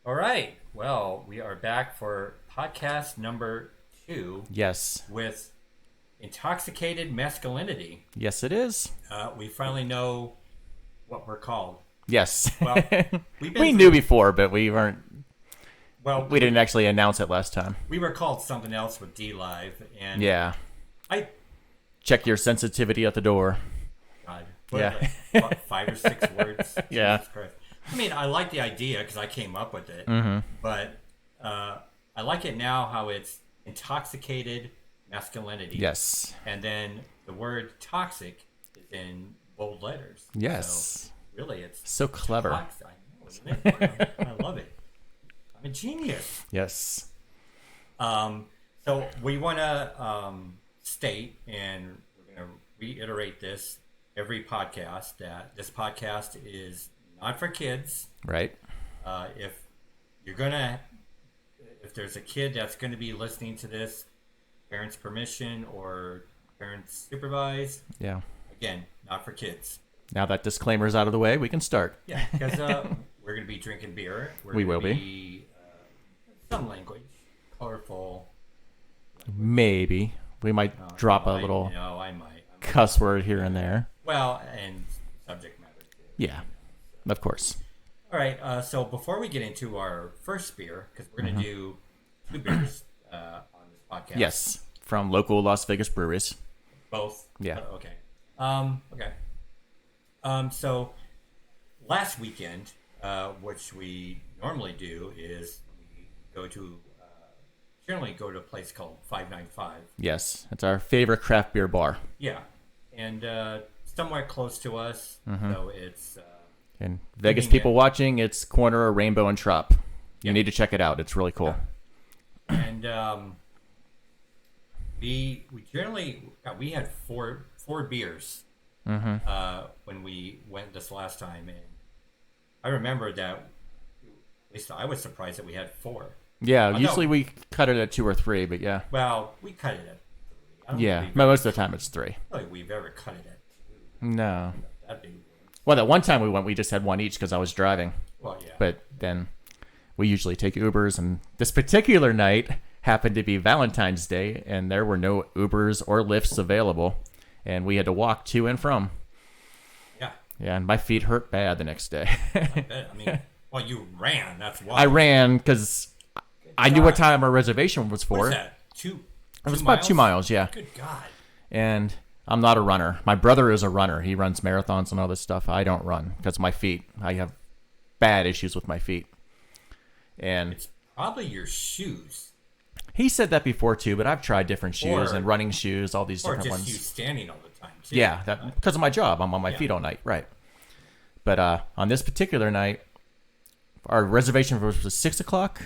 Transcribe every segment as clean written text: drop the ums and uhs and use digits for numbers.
All right. Well, we are back for podcast number 2 Yes. with Intoxicated Masculinity. Yes, it is. We finally know what we're called. Yes. Well, we knew before, but we weren't. Well, we didn't actually announce it last time. We were called something else with D Live, and yeah. I check your sensitivity at the door. God, what, 5 or 6 words. Yeah. Jesus Christ. I mean, I like the idea because I came up with it, but I like it now how it's intoxicated masculinity. Yes. And then the word toxic is in bold letters. Yes. So really, it's so clever. Toxic. I know, isn't it? I love it. I'm a genius. Yes. So we want to state, and we're going to reiterate this every podcast, that this podcast is not for kids. Right. If there's a kid that's going to be listening to this, parents' permission or parents supervised. Yeah. Again, not for kids. Now that disclaimer's out of the way, we can start. Yeah, because we're going to be drinking beer. We will be. Some language, colorful. Maybe we might drop a little I might. cuss word here and there. Well, and subject matter too. Yeah, of course. All right. So before we get into our first beer, because we're going to do 2 beers on this podcast. Yes, from local Las Vegas breweries. Both. Yeah. Okay. Okay. So last weekend, which we normally do, is we generally go to a place called 595. Yes, it's our favorite craft beer bar. Yeah, and somewhat close to us, so it's. And Vegas people watching, it's corner of Rainbow and Trop. You need to check it out. It's really cool. Yeah. And we generally we had four beers when we went this last time, and I remember that at least I was surprised that we had 4. Yeah, usually we cut it at 2 or 3, but yeah. Well, we cut it at 3. Yeah, most of the time it's 3. I don't think we've ever cut it at 2. No. That big. Well, that one time we just had 1 each because I was driving. Well, yeah. But then we usually take Ubers, and this particular night happened to be Valentine's Day, and there were no Ubers or Lyfts available, and we had to walk to and from. Yeah. Yeah, and my feet hurt bad the next day. I mean, well, you ran. That's why. I ran because I knew what time our reservation was for. What is that? 2 It was about 2 miles, yeah. Good God. And I'm not a runner. My brother is a runner. He runs marathons and all this stuff. I don't run because my feet. I have bad issues with my feet. And it's probably your shoes. He said that before too, but I've tried different shoes and running shoes, all these different ones. Or just you standing all the time too. Yeah, because of my job. I'm on my feet all night, right? But on this particular night, our reservation was 6 o'clock,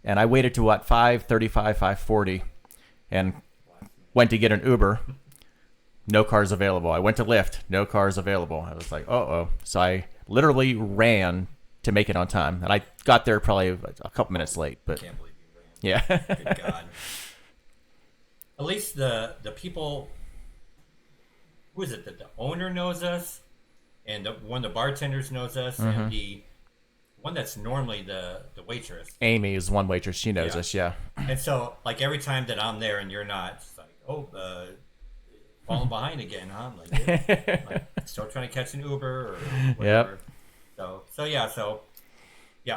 and I waited to 5:35, 5:40, and went to get an Uber. No cars available. I went to Lyft. No cars available. I was like, uh-oh. So I literally ran to make it on time. And I got there probably a couple minutes late. But I can't believe you ran. Yeah. Good God. At least the people, who is it, that the owner knows us, and one of the bartenders knows us, and the one that's normally the waitress. Amy is one waitress. She knows us, yeah. And so, like, every time that I'm there and you're not, it's like, falling behind again, huh? Like still trying to catch an Uber or whatever. Yep. So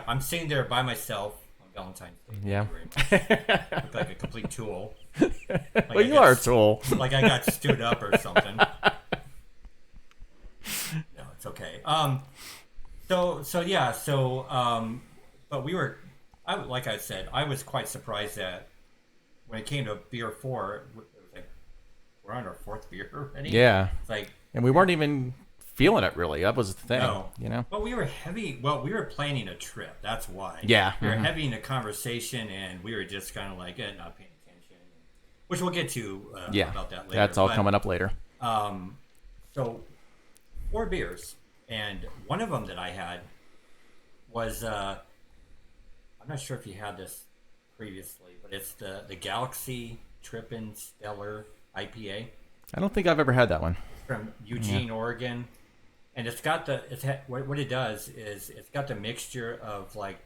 I'm sitting there by myself on Valentine's Day. Yeah. Look like a complete tool. Like well, you are a tool. Like I got stood up or something. No, it's okay. But we were, like I said, I was quite surprised that when it came to beer 4, we're on our 4th beer already. Yeah. It's like, and we weren't even feeling it really. That was the thing. No. You know. But we were heavy. Well, we were planning a trip. That's why. Yeah. We were heavy in a conversation, and we were just kind of like not paying attention. Which we'll get to about that later. That's all coming up later. So 4 beers, and one of them that I had was I'm not sure if you had this previously, but it's the Galaxy Trippin' Stellar IPA. I don't think I've ever had that one. From Eugene, Oregon, and it's got what it does is it's got the mixture of like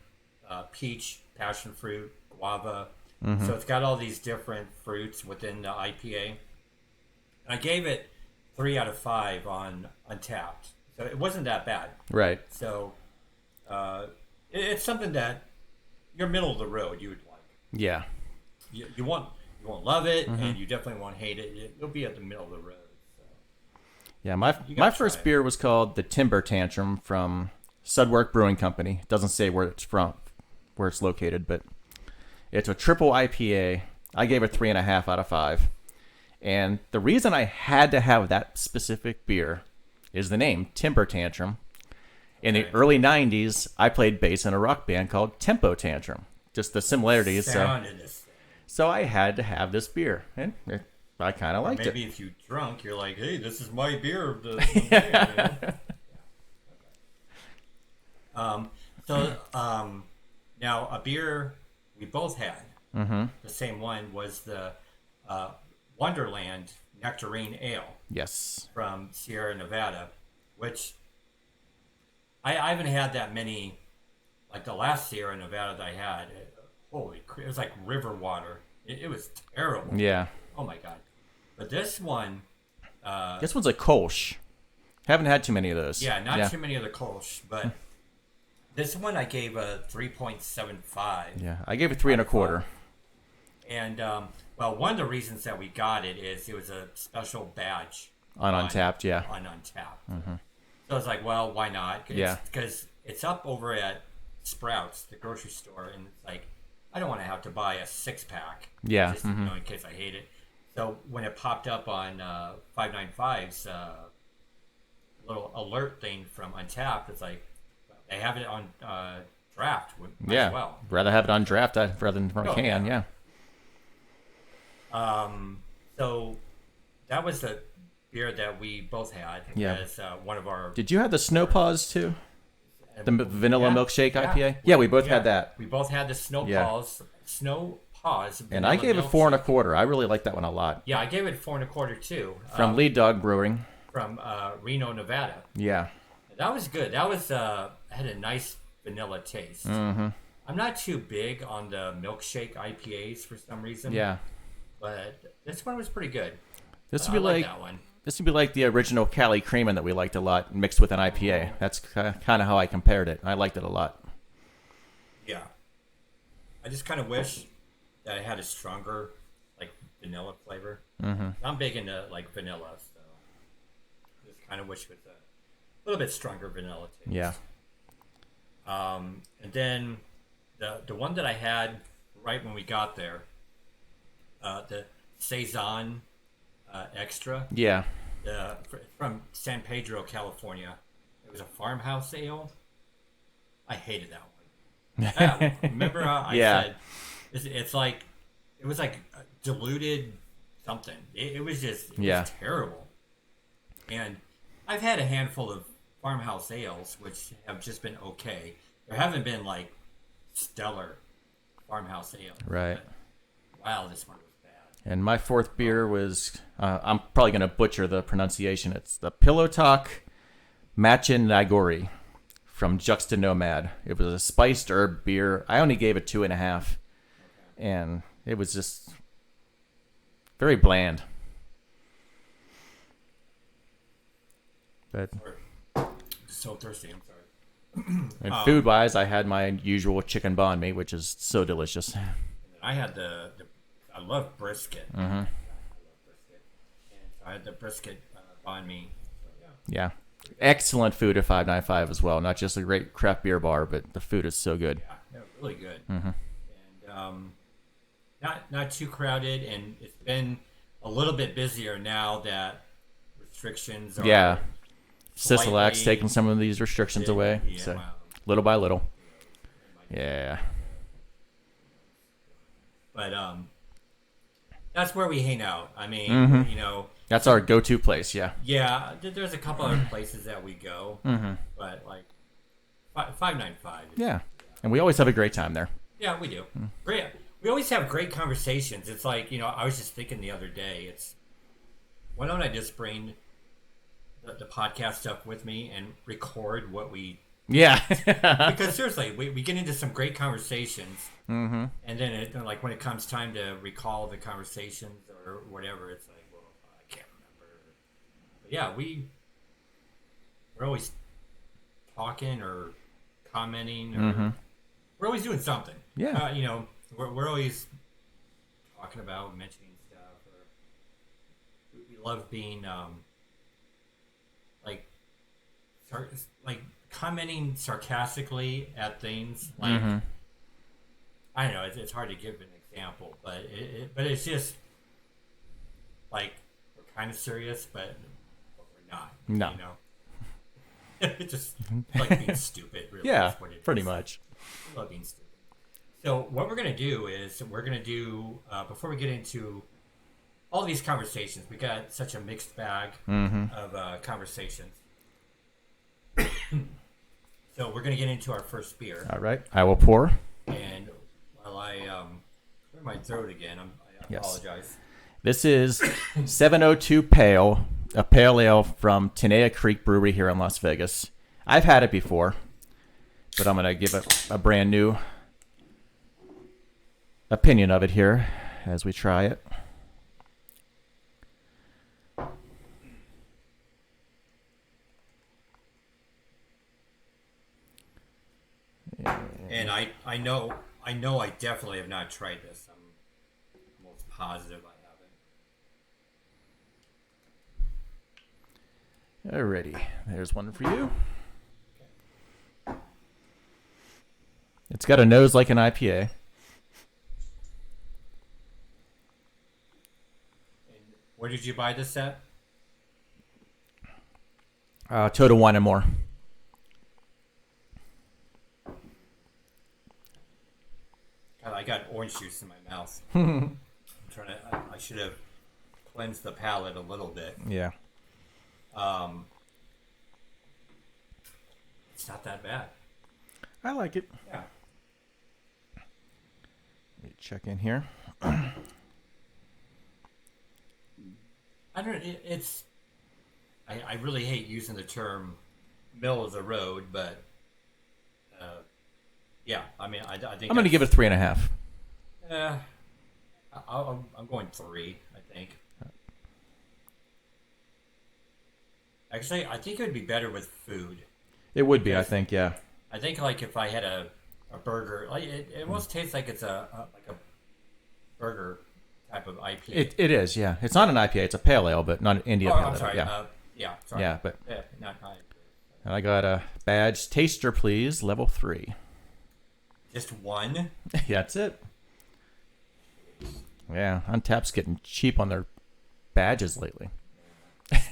peach, passion fruit, guava. Mm-hmm. So it's got all these different fruits within the IPA. And I gave it 3 out of 5 on Untapped. So it wasn't that bad. Right. So it's something that you're middle of the road. You would like. Yeah. You won't love it, and you definitely won't hate it. You'll be at the middle of the road. So. Yeah, my first beer was called the Timber Tantrum from Sudwork Brewing Company. It doesn't say where it's from, where it's located, but it's a triple IPA. I gave it 3.5 out of 5. And the reason I had to have that specific beer is the name, Timber Tantrum. In the early 90s, I played bass in a rock band called Tempo Tantrum. Just the similarities. So I had to have this beer, and I kind of liked it. Maybe if you drunk, you're like, hey, this is my beer of the day, now a beer we both had, the same one, was the Wonderland Nectarine Ale. Yes. From Sierra Nevada, which I haven't had that many. Like the last Sierra Nevada that I had, it was like river water. It was terrible. Yeah. Oh my god. But this one, this one's a Kolsch. Haven't had too many of those. Yeah, not too many of the Kolsch, but this one I gave a 3.75. Yeah, I gave it 3.25. And well, one of the reasons that we got it is it was a special badge on Untapped. Yeah. On Untapped. So I was like, well, why not? Because it's up over at Sprouts, the grocery store, and it's like, I don't want to have to buy a 6-pack. Yeah. Just, in case I hate it. So when it popped up on 595's little alert thing from Untapped, it's like, they have it on draft as well. Rather have it on draft rather than from a can. Yeah. So that was the beer that we both had as one of our. Did you have the Snow Paws too? The vanilla milkshake IPA? Yeah, we both had that. We both had the Snow Paws. And I gave it 4.25. I really like that one a lot. Yeah, I gave it 4.25 too. From Lead Dog Brewing. From Reno, Nevada. Yeah. That was good. That was had a nice vanilla taste. I'm not too big on the milkshake IPAs for some reason. Yeah. But this one was pretty good. This would be like that one. This would be like the original Cali Creamin' that we liked a lot, mixed with an IPA. That's kind of how I compared it. I liked it a lot. Yeah. I just kind of wish that it had a stronger, like, vanilla flavor. I'm big into, like, vanilla, so I just kind of wish it was a little bit stronger vanilla taste. Yeah. And then the one that I had right when we got there, the Saison Extra. Yeah. From San Pedro, California. It was a farmhouse ale. I hated that one. Remember I said it's like it was like diluted something. It was was terrible. And I've had a handful of farmhouse ales which have just been okay. There haven't been like stellar farmhouse ales. Right. But, wow, this one was bad. And my fourth beer was, I'm probably going to butcher the pronunciation. It's the Pillow Talk Machin Nagori from Juxta Nomad. It was a spiced herb beer. I only gave it 2.5. And it was just very bland. But So thirsty, I'm sorry. And food-wise, I had my usual chicken banh mi, which is so delicious. And I had I love brisket. I love brisket. And so I had the brisket banh mi. So, yeah. Excellent food at 595 as well. Not just a great craft beer bar, but the food is so good. Yeah, really good. And not too crowded, and it's been a little bit busier now that restrictions are. Yeah. Sisolak's taking some of these restrictions away. Yeah, so little by little. Yeah. But that's where we hang out. I mean, that's our go-to place. Yeah. Yeah, there's a couple other places that we go, but like 595. Yeah, and we always have a great time there. Yeah, we do. Great. We always have great conversations. It's like I was just thinking the other day. Why don't I just bring the podcast stuff with me and record what we Yeah. Because seriously, we get into some great conversations, Mm-hmm. and then like when it comes time to recall the conversations or whatever, it's like, well, I can't remember. But yeah, we're always talking or commenting, or Mm-hmm. we're always doing something. Yeah. We're always talking about mentioning stuff, or we love being like like commenting sarcastically at things. Like Mm-hmm. I don't know, it's hard to give an example, but but it's just like we're kind of serious, but we're not. No. It's just like being stupid. Really, Yeah, is what it pretty is. much. I love being stupid. So what we're gonna do is before we get into all these conversations, we got such a mixed bag of conversations. So we're gonna get into our first beer, All right. I will pour. and while I clear my throat again, I Yes. apologize. This is 702 Pale, a pale ale from Tenaya Creek Brewery here in Las Vegas. I've had it before, but I'm going to give it a brand new opinion of it here as we try it. And I know I definitely have not tried this. I'm almost positive I haven't. Alrighty, there's one for you. It's got a nose like an IPA. And where did you buy this at? Total Wine and More. God, I got orange juice in my mouth. I'm trying to. I should have cleansed the palate a little bit. Yeah. It's not that bad. I like it. Yeah. Let me check in here. I don't. It's. I really hate using the term "middle of the road," but yeah. I mean, I think I'm going to give it 3.5. I'm going 3. I think. Actually, I think it would be better with food. It would be, I think, yeah. I think like if I had a burger, like it almost tastes like it's a burger type of IPA. It is, yeah. It's not an IPA. It's a pale ale, but not an India pale ale. I'm sorry. Yeah. Yeah, sorry. Yeah, but Not IPA. and I got a badge. Taster, please. Level 3. Just one. Yeah, that's it. Yeah, Untapped's getting cheap on their badges lately.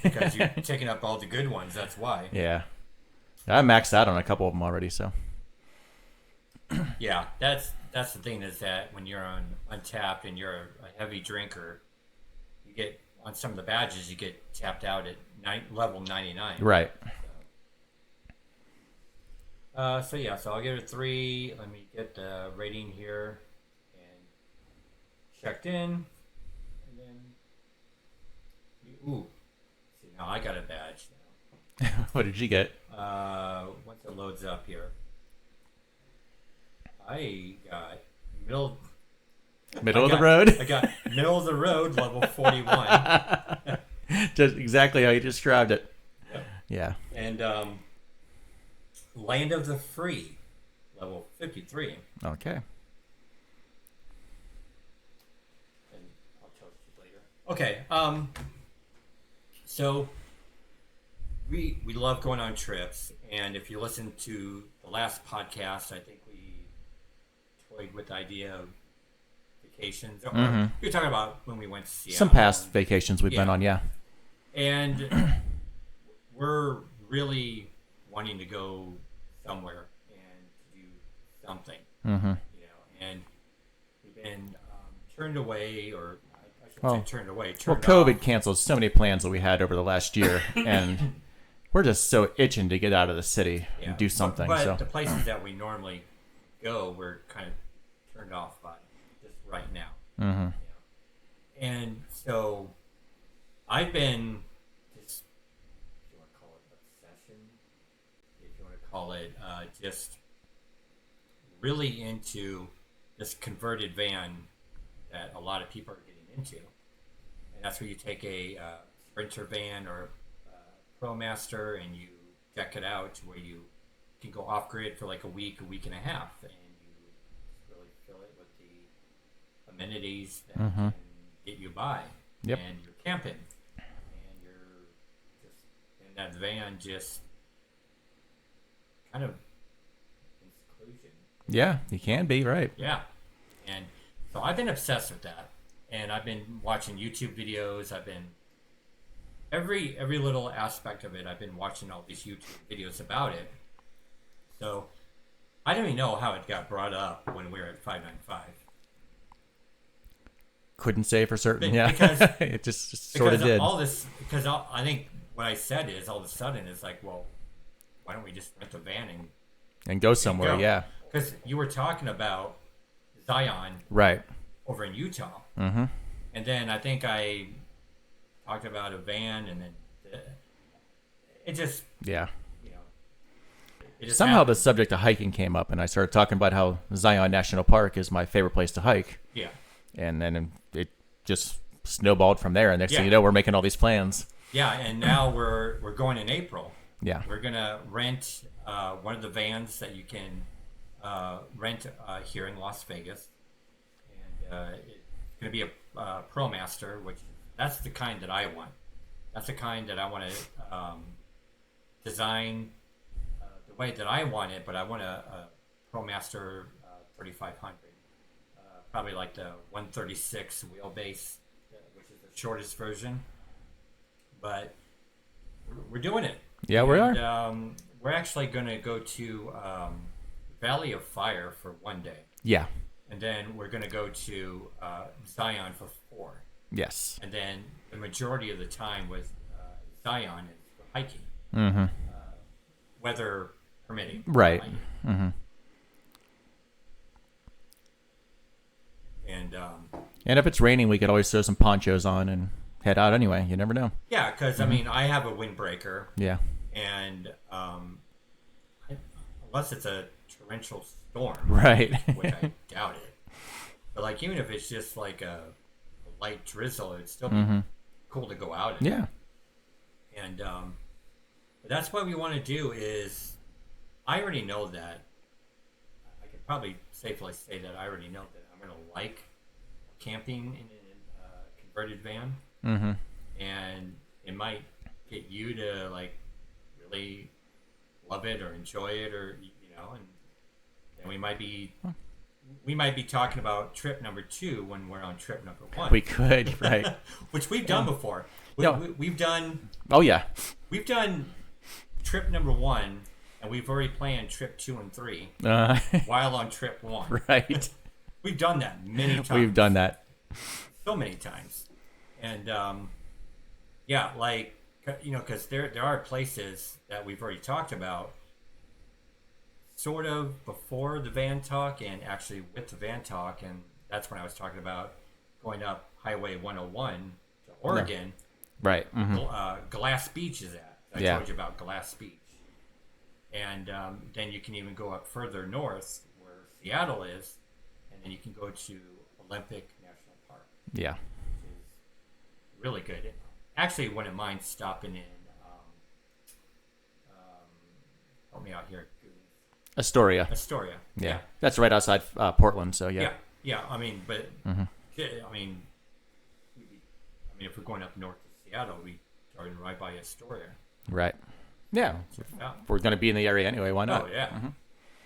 Because you're taking up all the good ones. That's why. Yeah. I maxed out on a couple of them already, so. Yeah, that's the thing is that when you're on Untapped and you're a heavy drinker, you get on some of the badges you get tapped out at level 99. Right. So yeah, so I'll give it a 3. Let me get the rating here and checked in, and then ooh, see now I got a badge now. What did you get? Once it loads up here, I got middle Middle of the road? I got middle of the road, level 41. Just exactly how you described it. Yep. Yeah. And Land of the Free, level 53. Okay. And I'll tell you later. Okay. So we love going on trips, and if you listen to the last podcast, I think we toyed with the idea of vacations. Mm-hmm. We were talking about when we went to Seattle. Some past vacations we've been on, yeah. And we're really wanting to go somewhere and do something, Mm-hmm. and we've been turned away, or I shouldn't say turned away. Well, Turned COVID off. canceled so many plans that we had over the last year, and we're just so itching to get out of the city and do something. But so the places that we normally go, we're kind of turned off by just right now. Mm-hmm. And so I've been this, if you want to call it obsession, if you want to call it, just really into this converted van that a lot of people are getting into. And that's where you take a Sprinter van or ProMaster and you deck it out to where you can go off grid for like a week and a half, and you really fill it with the amenities that can get you by. Yep. And you're camping, and you're just in that van, just kind of in seclusion. Yeah, you can be, right. Yeah. And so I've been obsessed with that. And I've been watching YouTube videos. I've been every little aspect of it. I've been watching all these YouTube videos about it. So I don't even know how it got brought up when we were at 595. Couldn't say for certain. Yeah, Because it just sort of did. All this, because I think what I said is all of a sudden it's like, well, why don't we just rent a van and go somewhere? Yeah, because you were talking about Zion, right, over in Utah, and then I think I talked about a van, and then it just yeah. you know, it just Somehow happened. the subject of hiking came up, and I started talking about how Zion National Park is my favorite place to hike. Yeah. And then it just snowballed from there. And next thing Yeah. you know, we're making all these plans. Yeah, and now we're going in April. Yeah. We're gonna rent one of the vans that you can rent here in Las Vegas, and it's gonna be a ProMaster, which that's the kind that I want. That's the kind that I want to design the way that I want it, but I want a ProMaster 3500. Probably like the 136 wheelbase, which is the shortest version. But we're doing it. Yeah, we are. And, we're actually going to go to Valley of Fire for one day. Yeah. And then we're going to go to Zion for 4. Yes. And then the majority of the time with Zion is for hiking. Mm-hmm. Weather permitting. Right. Hiking. Mm-hmm. And if it's raining, we could always throw some ponchos on and head out anyway. You never know. yeah, because I mean, I have a windbreaker. Yeah. And unless it's a torrential storm, Right. which I doubt it. But like, even if it's just like a light drizzle, it'd still be cool to go out in. Yeah. And but that's what we want to do. Is I already know that I can probably safely say that I already know that I'm going to like camping in a converted van, and it might get you to like really love it or enjoy it, or and we might be talking about trip number 2 when we're on trip number 1. We could, right. Which we've done before. We've done Oh, yeah. we've done trip number 1, and we've already planned trip 2 and 3 while on trip 1. Right. We've done that many times. We've done that. So many times. And yeah, like, because there are places that we've already talked about sort of before the van talk and actually with the van talk, and that's when I was talking about going up Highway 101 to Oregon. Right. Glass Beach is at. I told you about Glass Beach. And then you can even go up further north where Seattle is, and then you can go to Olympic National Park. Yeah. Which is really good. Actually, wouldn't mind stopping in. Help me out here. Astoria. Yeah. That's right outside Portland. So yeah. Yeah. I mean, but I mean, if we're going up north to Seattle, we started right by Astoria. Right. Yeah. If we're going to be in the area anyway, why not? Oh yeah.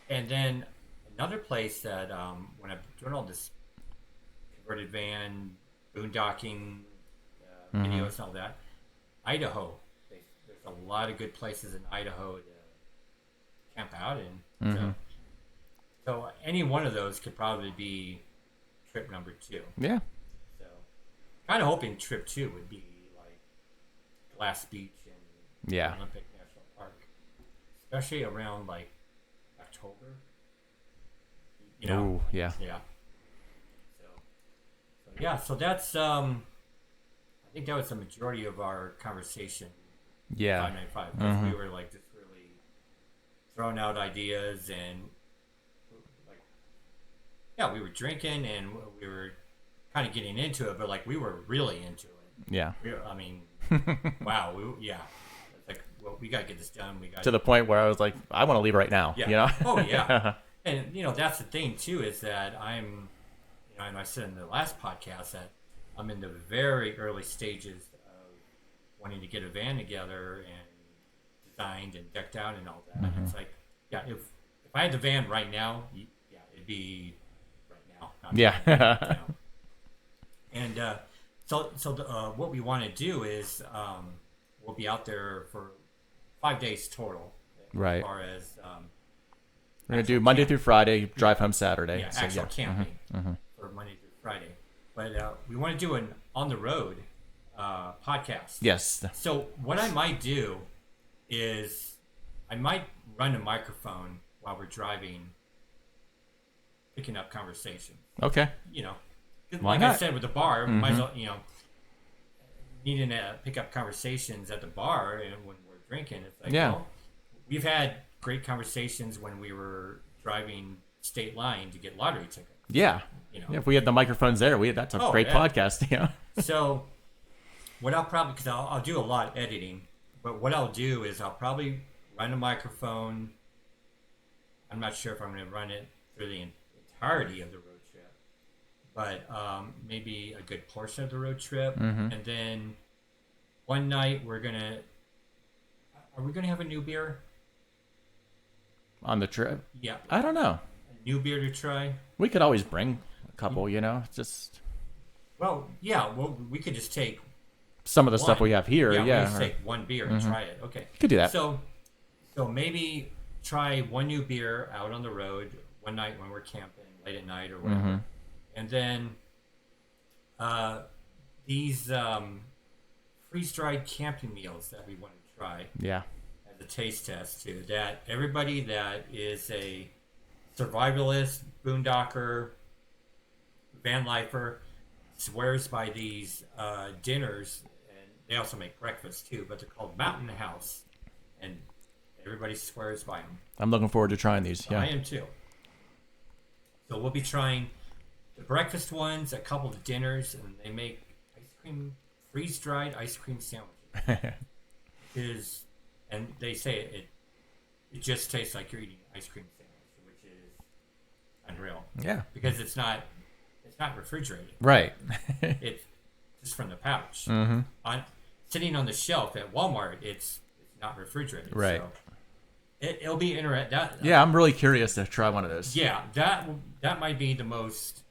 And then another place that when I'm doing all this converted van boondocking videos and all that, Idaho. There's a lot of good places in Idaho to camp out in. So any one of those could probably be trip number 2. Yeah. So kind of hoping trip 2 would be like Glass Beach and Olympic National Park, especially around like October. Ooh, yeah. Yeah. So yeah. So that's I think that was the majority of our conversation. Yeah. 595. Because we were like just really throwing out ideas and like, yeah, we were drinking and we were kind of getting into it, but like we were really into it. Yeah. I mean, wow. Yeah. It's like, well, we got to get this done. We got To the point where I was like, I want to leave right now. Yeah. You know? Oh yeah. And that's the thing too, is that I'm, and I said in the last podcast that I'm in the very early stages of wanting to get a van together and designed and decked out and all that. Mm-hmm. It's like, yeah, if I had the van right now, yeah, it'd be right now. Yeah. And what we want to do is we'll be out there for 5 days total. Right. As far as we're going to do Monday through Friday, drive home Saturday. Yeah, so, actual camping Mm-hmm. for Monday through Friday. But we want to do an on-the-road podcast. Yes. So what I might do is I might run a microphone while we're driving, picking up conversation. Okay. 'Cause Why like not? I said with the bar, might as well, needing to pick up conversations at the bar and when we're drinking, it's like, Yeah. well, we've had great conversations when we were driving state line to get lottery tickets. Yeah. Yeah, if we had the microphones there, that's a great yeah. podcast. Yeah. So what I'll probably, because I'll do a lot of editing, but what I'll do is I'll probably run a microphone. I'm not sure if I'm going to run it through the entirety of the road trip, but maybe a good portion of the road trip. Mm-hmm. And then one night are we going to have a new beer? On the trip? Yeah. I don't know. A new beer to try? We could always bring a couple, just Well, yeah. Well, we could just take some of the stuff we have here. Yeah, Yeah. we just take one beer and try it. Okay. Could do that. So maybe try one new beer out on the road one night when we're camping late at night or whatever. Mm-hmm. And then these freeze-dried camping meals that we want to try Yeah. as a taste test too. That everybody that is a survivalist, boondocker, van lifer swears by these dinners, and they also make breakfast too, but they're called Mountain House, and everybody swears by them. I'm looking forward to trying these. Yeah. I am too. So we'll be trying the breakfast ones, a couple of dinners, and they make freeze-dried ice cream sandwiches. And they say it just tastes like you're eating ice cream sandwich, which is unreal. Yeah. Because it's not refrigerated. Right. It's just from the pouch. Mm-hmm. Sitting on the shelf at Walmart, it's not refrigerated. Right. So it'll be interesting. Yeah, I'm really curious to try one of those. Yeah, that might be the most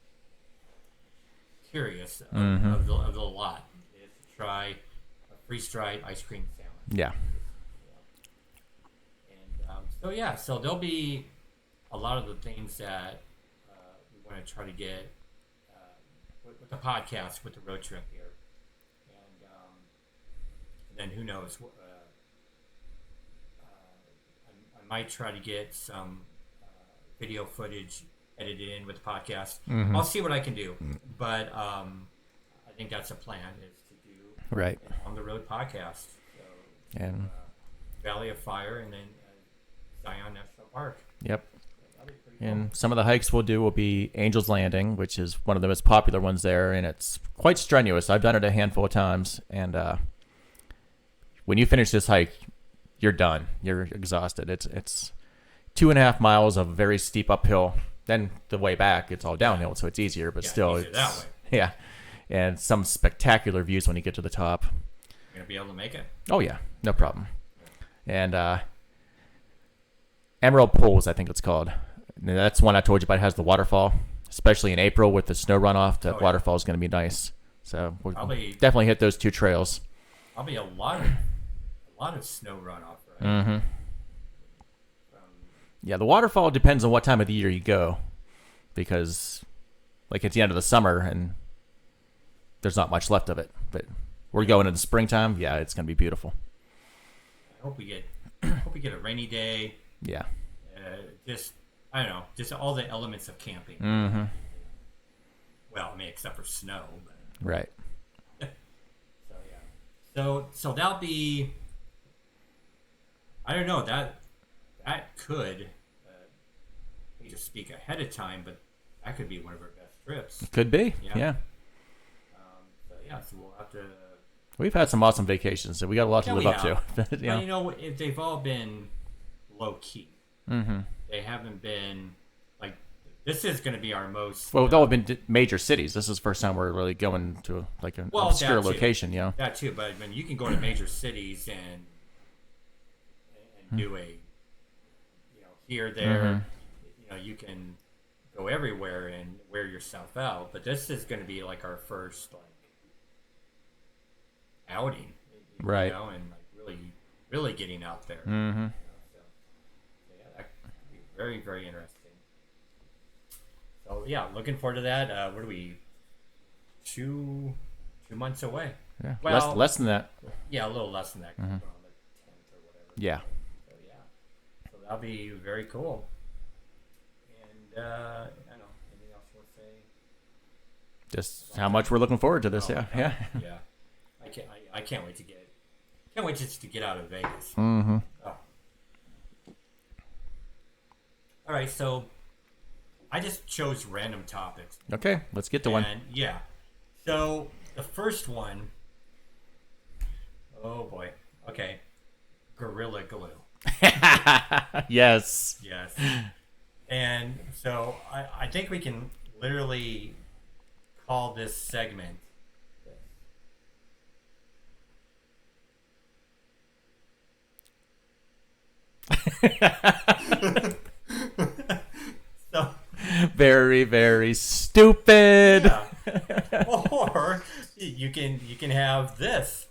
curious of, Mm-hmm. of the lot, is to try a freeze-dried ice cream sandwich. Yeah. And so there'll be a lot of the things that we want to try to get with the podcast, with the road trip here, and then who knows? I might try to get some video footage edited in with the podcast. Mm-hmm. I'll see what I can do, but I think that's the plan, is to do Right. an on the road podcast. So, And Valley of Fire, and then Zion National Park. yep. That'd be pretty cool. And some of the hikes we'll do will be Angel's Landing, which is one of the most popular ones there, and it's quite strenuous. I've done it a handful of times, and when you finish this hike, you're done. You're exhausted. It's 2.5 miles of very steep uphill. Then the way back, it's all downhill, so it's easier, but Yeah, still, easier it's that way. yeah. And some spectacular views when you get to the top. You're gonna be able to make it. Oh yeah, no problem. And Emerald Pools, I think it's called. And that's one I told you about. It has the waterfall, especially in April with the snow runoff. That Oh, yeah. waterfall is going to be nice. So we'll Probably- definitely hit those two trails. Probably a lot of snow runoff, right? Mm-hmm. From, Yeah, the waterfall depends on what time of the year you go, because like it's the end of the summer and there's not much left of it. But we're going in the springtime. Yeah, it's going to be beautiful. I hope we get a rainy day. Yeah. Just I don't know, just all the elements of camping. Mm-hmm. Well, I mean, except for snow. But, Right. so yeah. So that'll be. I don't know, that that could, hate to speak ahead of time, but that could be one of our best trips. Could be. Yeah. Yeah. So yeah, so we'll have to. We've had some awesome vacations, so we got a lot to live up to. But you know, they've all been low key. Mm-hmm. They haven't been like this is going to be our most. Well, they'll have been major cities. This is the first time we're really going to like an obscure location, you know. That too, but I mean, you can go to major cities and do a, here, there. Mm-hmm. You know, you can go everywhere and wear yourself out. But this is going to be like our first like outing, right? And like really getting out there. Mm-hmm. So yeah, that could be very, very interesting. So yeah, looking forward to that. What are we? 2 months away. Yeah, well, less than that. Yeah, a little less than that. Mm-hmm. On the 10th or whatever. Yeah. So yeah, so that'll be very cool. And I don't know, anything else you want to say? Just how much we're looking forward to this. Yeah. Yeah. I can't wait to just to get out of Vegas. Mm-hmm. Oh. All right, so I just chose random topics. Okay, let's get to one. Yeah. So the first one, oh boy. Okay. Gorilla Glue. Yes. Yes. And so I think we can literally call this segment so very, very stupid. Yeah. Or you can have this.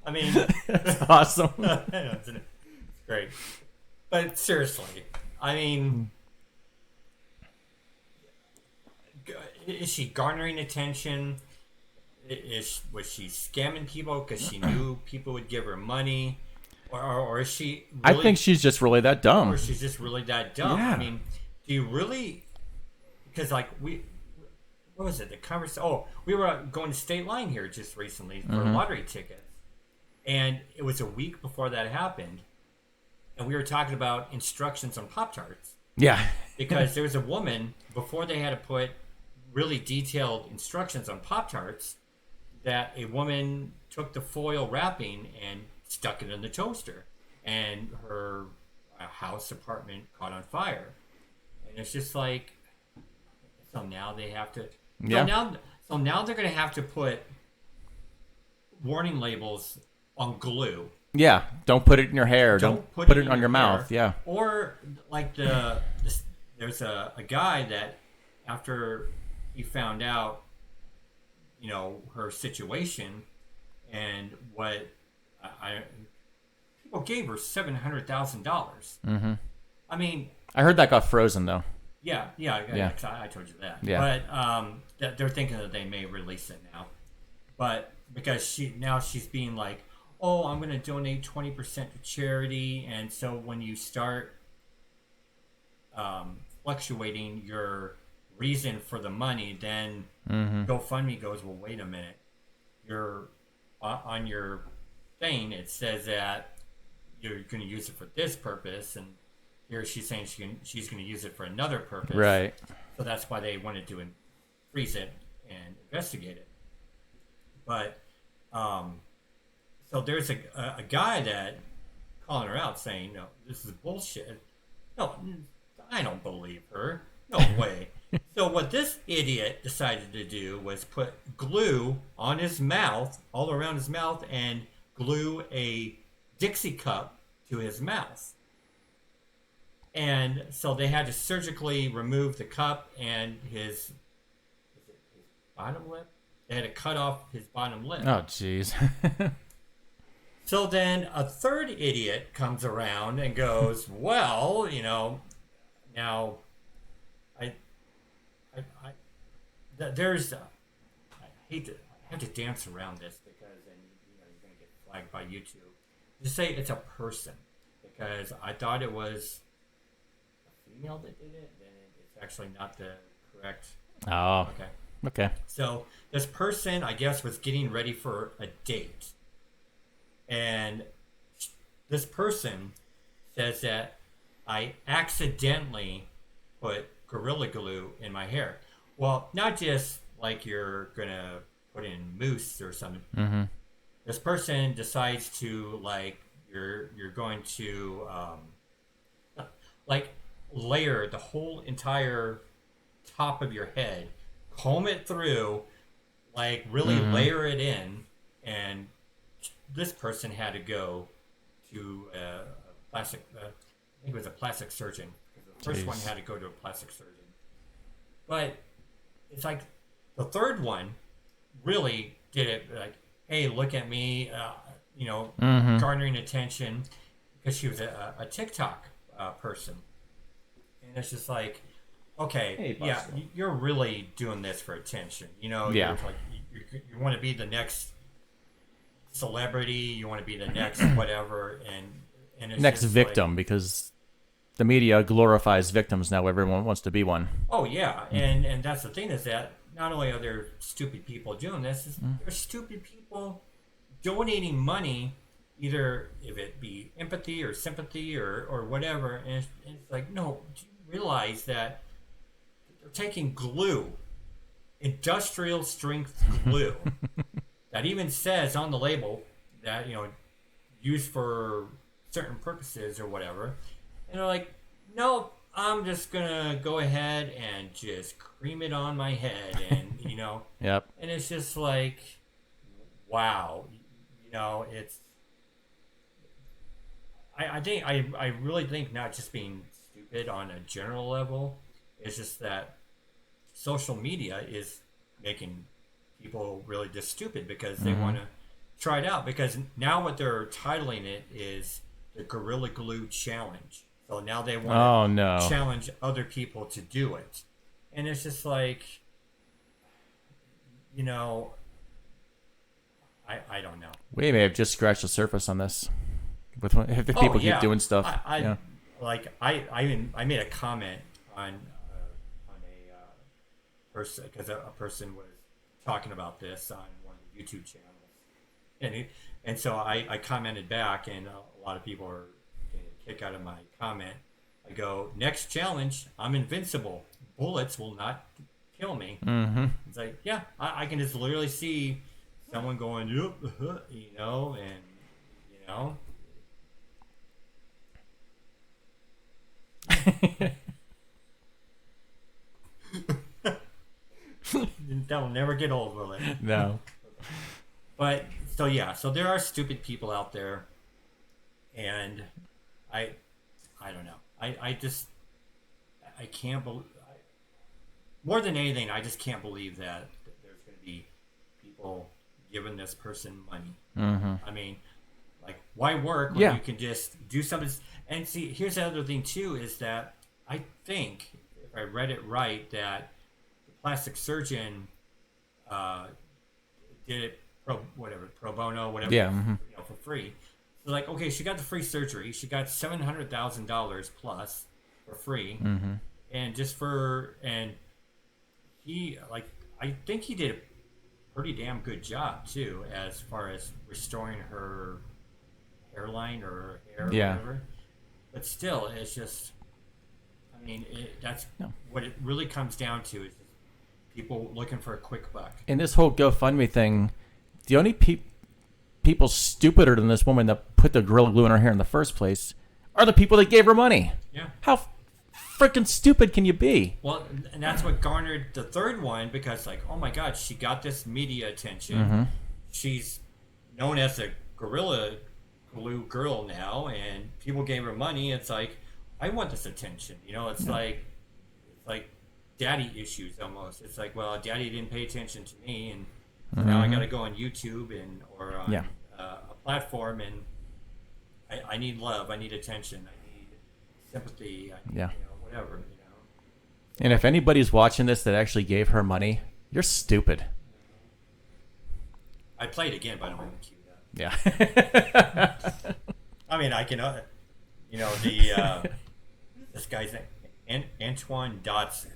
I mean, that's awesome. It's great. But seriously, I mean, is she garnering attention? Was she scamming people because she knew people would give her money? Or is she really, I think she's just really that dumb. Or she's just really that dumb. Yeah. I mean, do you really? Because like what was it? The conversation. Oh, we were going to State Line here just recently for lottery tickets, and it was a week before that happened, and we were talking about instructions on Pop-Tarts. Yeah. Because there was a woman before they had to put really detailed instructions on Pop-Tarts, that a woman took the foil wrapping and stuck it in the toaster, and her house apartment caught on fire. And it's just like, so now they have to. Yeah. So now they're going to have to put warning labels on glue. Yeah. Don't put it in your hair. Don't put it on your mouth. Hair. Yeah. Or like there's a guy that after he found out, her situation and what people gave her $700,000. Mm-hmm. I mean, I heard that got frozen though. Yeah. I told you that. Yeah. But they're thinking that they may release it now. But because she's being like, oh, I'm going to donate 20% to charity, and so when you start fluctuating your reason for the money, then GoFundMe goes, well, wait a minute, you're on your thing, it says that you're going to use it for this purpose, and here she's saying she's going to use it for another purpose. Right. So that's why they wanted to freeze it and investigate it. But so there's a guy that calling her out saying, no, this is bullshit. No, I don't believe her. No way. So what this idiot decided to do was put glue on his mouth, all around his mouth, and glue a Dixie cup to his mouth. And so they had to surgically remove the cup and his bottom lip. They had to cut off his bottom lip. Oh, jeez. So then a third idiot comes around and goes, well, now I have to dance around this because then you're going to get flagged by YouTube. Just say it's a person, because I thought it was a female that did it, and it's actually not the correct. Oh. Okay. Okay. So this person, I guess, was getting ready for a date. And this person says that I accidentally put Gorilla Glue in my hair. Well, not just like you're going to put in mousse or something. Mm-hmm. This person decides to, like, you're going to, like, layer the whole entire top of your head, comb it through, like really layer it in, and this person had to go to a plastic, I think it was a plastic surgeon. The first one had to go to a plastic surgeon. But it's like the third one really did it like, hey, look at me, garnering attention, because she was a TikTok person. And it's just like, okay, Hey, yeah, you're really doing this for attention. Yeah. You're like, you want to be the next celebrity, you want to be the next whatever, and it's Next just victim, like, because the media glorifies victims now. Everyone wants to be one. oh yeah, and that's the thing, is that not only are there stupid people doing this, there's stupid people donating money, either if it be empathy or sympathy or whatever, and it's like, no, do you realize that they're taking glue, industrial strength glue, that even says on the label that, used for certain purposes or whatever, and they're like, no, I'm just gonna go ahead and just cream it on my head, and Yep. and it's just like, wow, it's. I really think not just being stupid on a general level, it's just that social media is making people really just stupid because they want to try it out. Because now what they're titling it is the Gorilla Glue Challenge. So now they want to challenge other people to do it. And it's just like, I don't know. We may have just scratched the surface on this. If people keep doing stuff. I made a comment on a person, because a person was talking about this on one of the YouTube channels, and so I commented back, and a lot of people are getting a kick out of my comment. I go, next challenge, I'm invincible. Bullets will not kill me. Mm-hmm. It's like, yeah, I can just literally see someone going, and that'll never get old, will it? No. But so there are stupid people out there, and I don't know. I can't believe. More than anything, I just can't believe that there's going to be people giving this person money. Mm-hmm. I mean, like, why work when you can just do something? And see, here's the other thing too, is that I think, if I read it right, that the plastic surgeon did it pro bono, whatever, for free. So like, okay, she got the free surgery. She got $700,000 plus for free, and he, like, I think he did a pretty damn good job too, as far as restoring her hairline or hair or whatever. But still, it's just, I mean, what it really comes down to is people looking for a quick buck. In this whole GoFundMe thing, the only people stupider than this woman that put the Gorilla Glue in her hair in the first place are the people that gave her money. Yeah. How freaking stupid can you be? Well, and that's what garnered the third one, because, like, oh my God, she got this media attention. She's known as a Gorilla Glue girl now, and people gave her money. It's like, I want this attention. It's like daddy issues almost. It's like, well, daddy didn't pay attention to me, and now I got to go on YouTube or on a platform, and I need love, I need attention, I need sympathy, I need, whatever. And if anybody's watching this that actually gave her money, you're stupid. I played again, but I don't want to cue that. Yeah. I mean, I can, this guy's name, Antoine Dodson.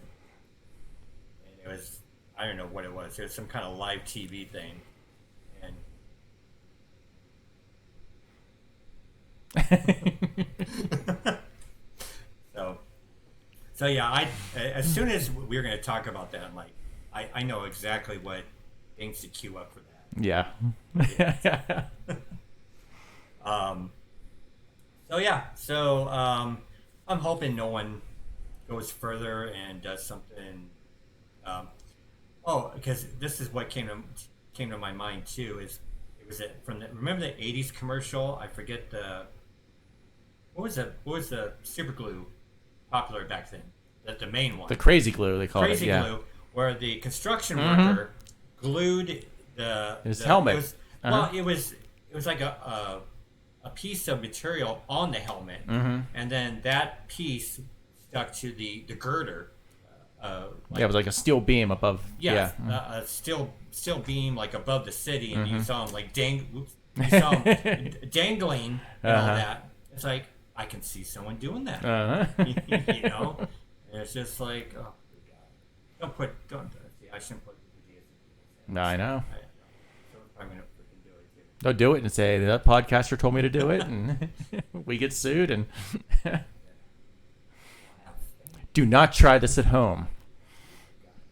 And it was I don't know what it was. It was some kind of live TV thing, and so yeah. As soon as we were going to talk about that, I'm like, I know exactly what things to queue up for that. Yeah. So yeah. So I'm hoping no one goes further and does something. Because this is what came to my mind too. Remember the '80s commercial? I forget what was the super glue popular back then? The main one. The crazy glue they call it. Crazy glue, where the construction worker glued his helmet. It was like a piece of material on the helmet, and then that piece stuck to the girder. It was like a steel beam above. A steel beam like above the city, and you saw him like dangling and all that. It's like, I can see someone doing that. You know, and it's just like, oh my God, don't. See, I shouldn't put ideas in. No, I know. I'm gonna freaking do it too. They'll do it and say that podcaster told me to do it, and we get sued. And do not try this at home.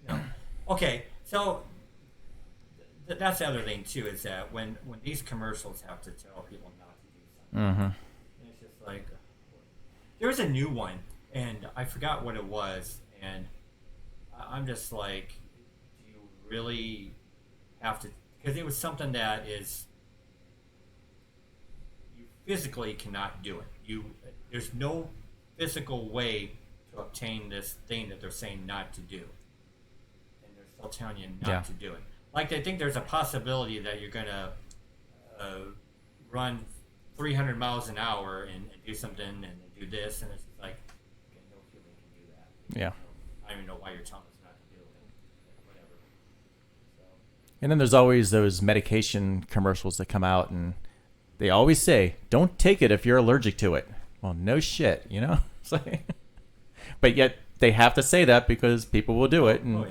No. Okay, so that's the other thing too, is that when these commercials have to tell people not to do something, it's just like, there was a new one, and I forgot what it was, and I'm just like, do you really have to? Because it was something that is, you physically cannot do it. There's no physical way to obtain this thing that they're saying not to do, and they're still telling you not to do it. Like, they think there's a possibility that you're gonna run 300 miles an hour and do something and do this, and it's like, okay, no human can do that. Yeah. I don't even know why you're telling us not to do it. Whatever. So. And then there's always those medication commercials that come out, and they always say, "Don't take it if you're allergic to it." Well, no shit, you know. It's like, but yet they have to say that because people will do it, and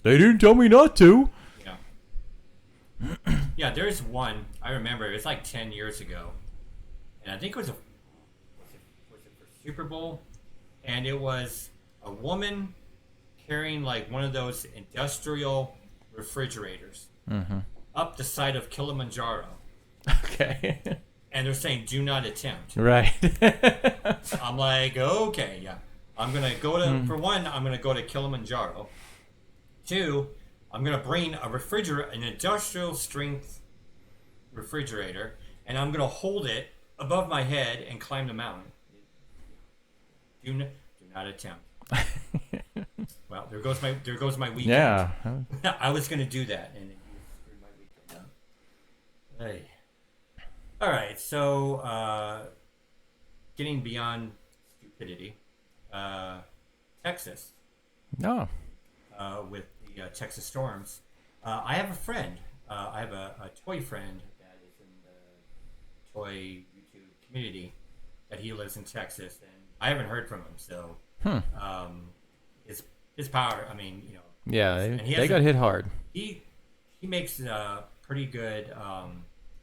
they didn't tell me not to. Yeah, there's one I remember. It was like 10 years ago, and I think it was it for Super Bowl, and it was a woman carrying like one of those industrial refrigerators up the side of Kilimanjaro. Okay. And they're saying, "Do not attempt." Right. I'm like, okay, yeah. I'm gonna go to for one. I'm gonna go to Kilimanjaro. Two, I'm gonna bring an industrial strength refrigerator, and I'm gonna hold it above my head and climb the mountain. Do not attempt. Well, there goes my weekend. Yeah. I was gonna do that, and you screwed my weekend up. Hey. All right, so getting beyond stupidity, Texas. No. With the Texas storms, I have a friend. I have a toy friend that is in the toy YouTube community. That he lives in Texas, and I haven't heard from him. So, his power. I mean, you know. Yeah, they got hit hard. He makes pretty good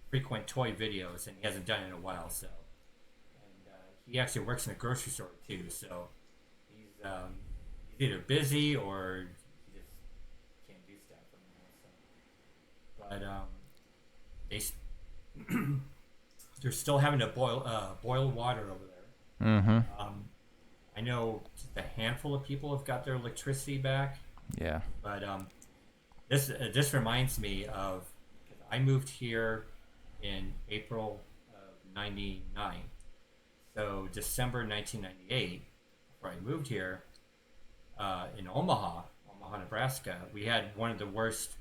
frequent toy videos, and he hasn't done it in a while. So, and he actually works in a grocery store too. So, he's either busy or he just can't do stuff anymore. So. But they're still having to boil water over there. Mm-hmm. I know just a handful of people have got their electricity back. Yeah. But this reminds me of, I moved here in April of '99. So December 1998, before I moved here, in Omaha, Nebraska, we had one of the worst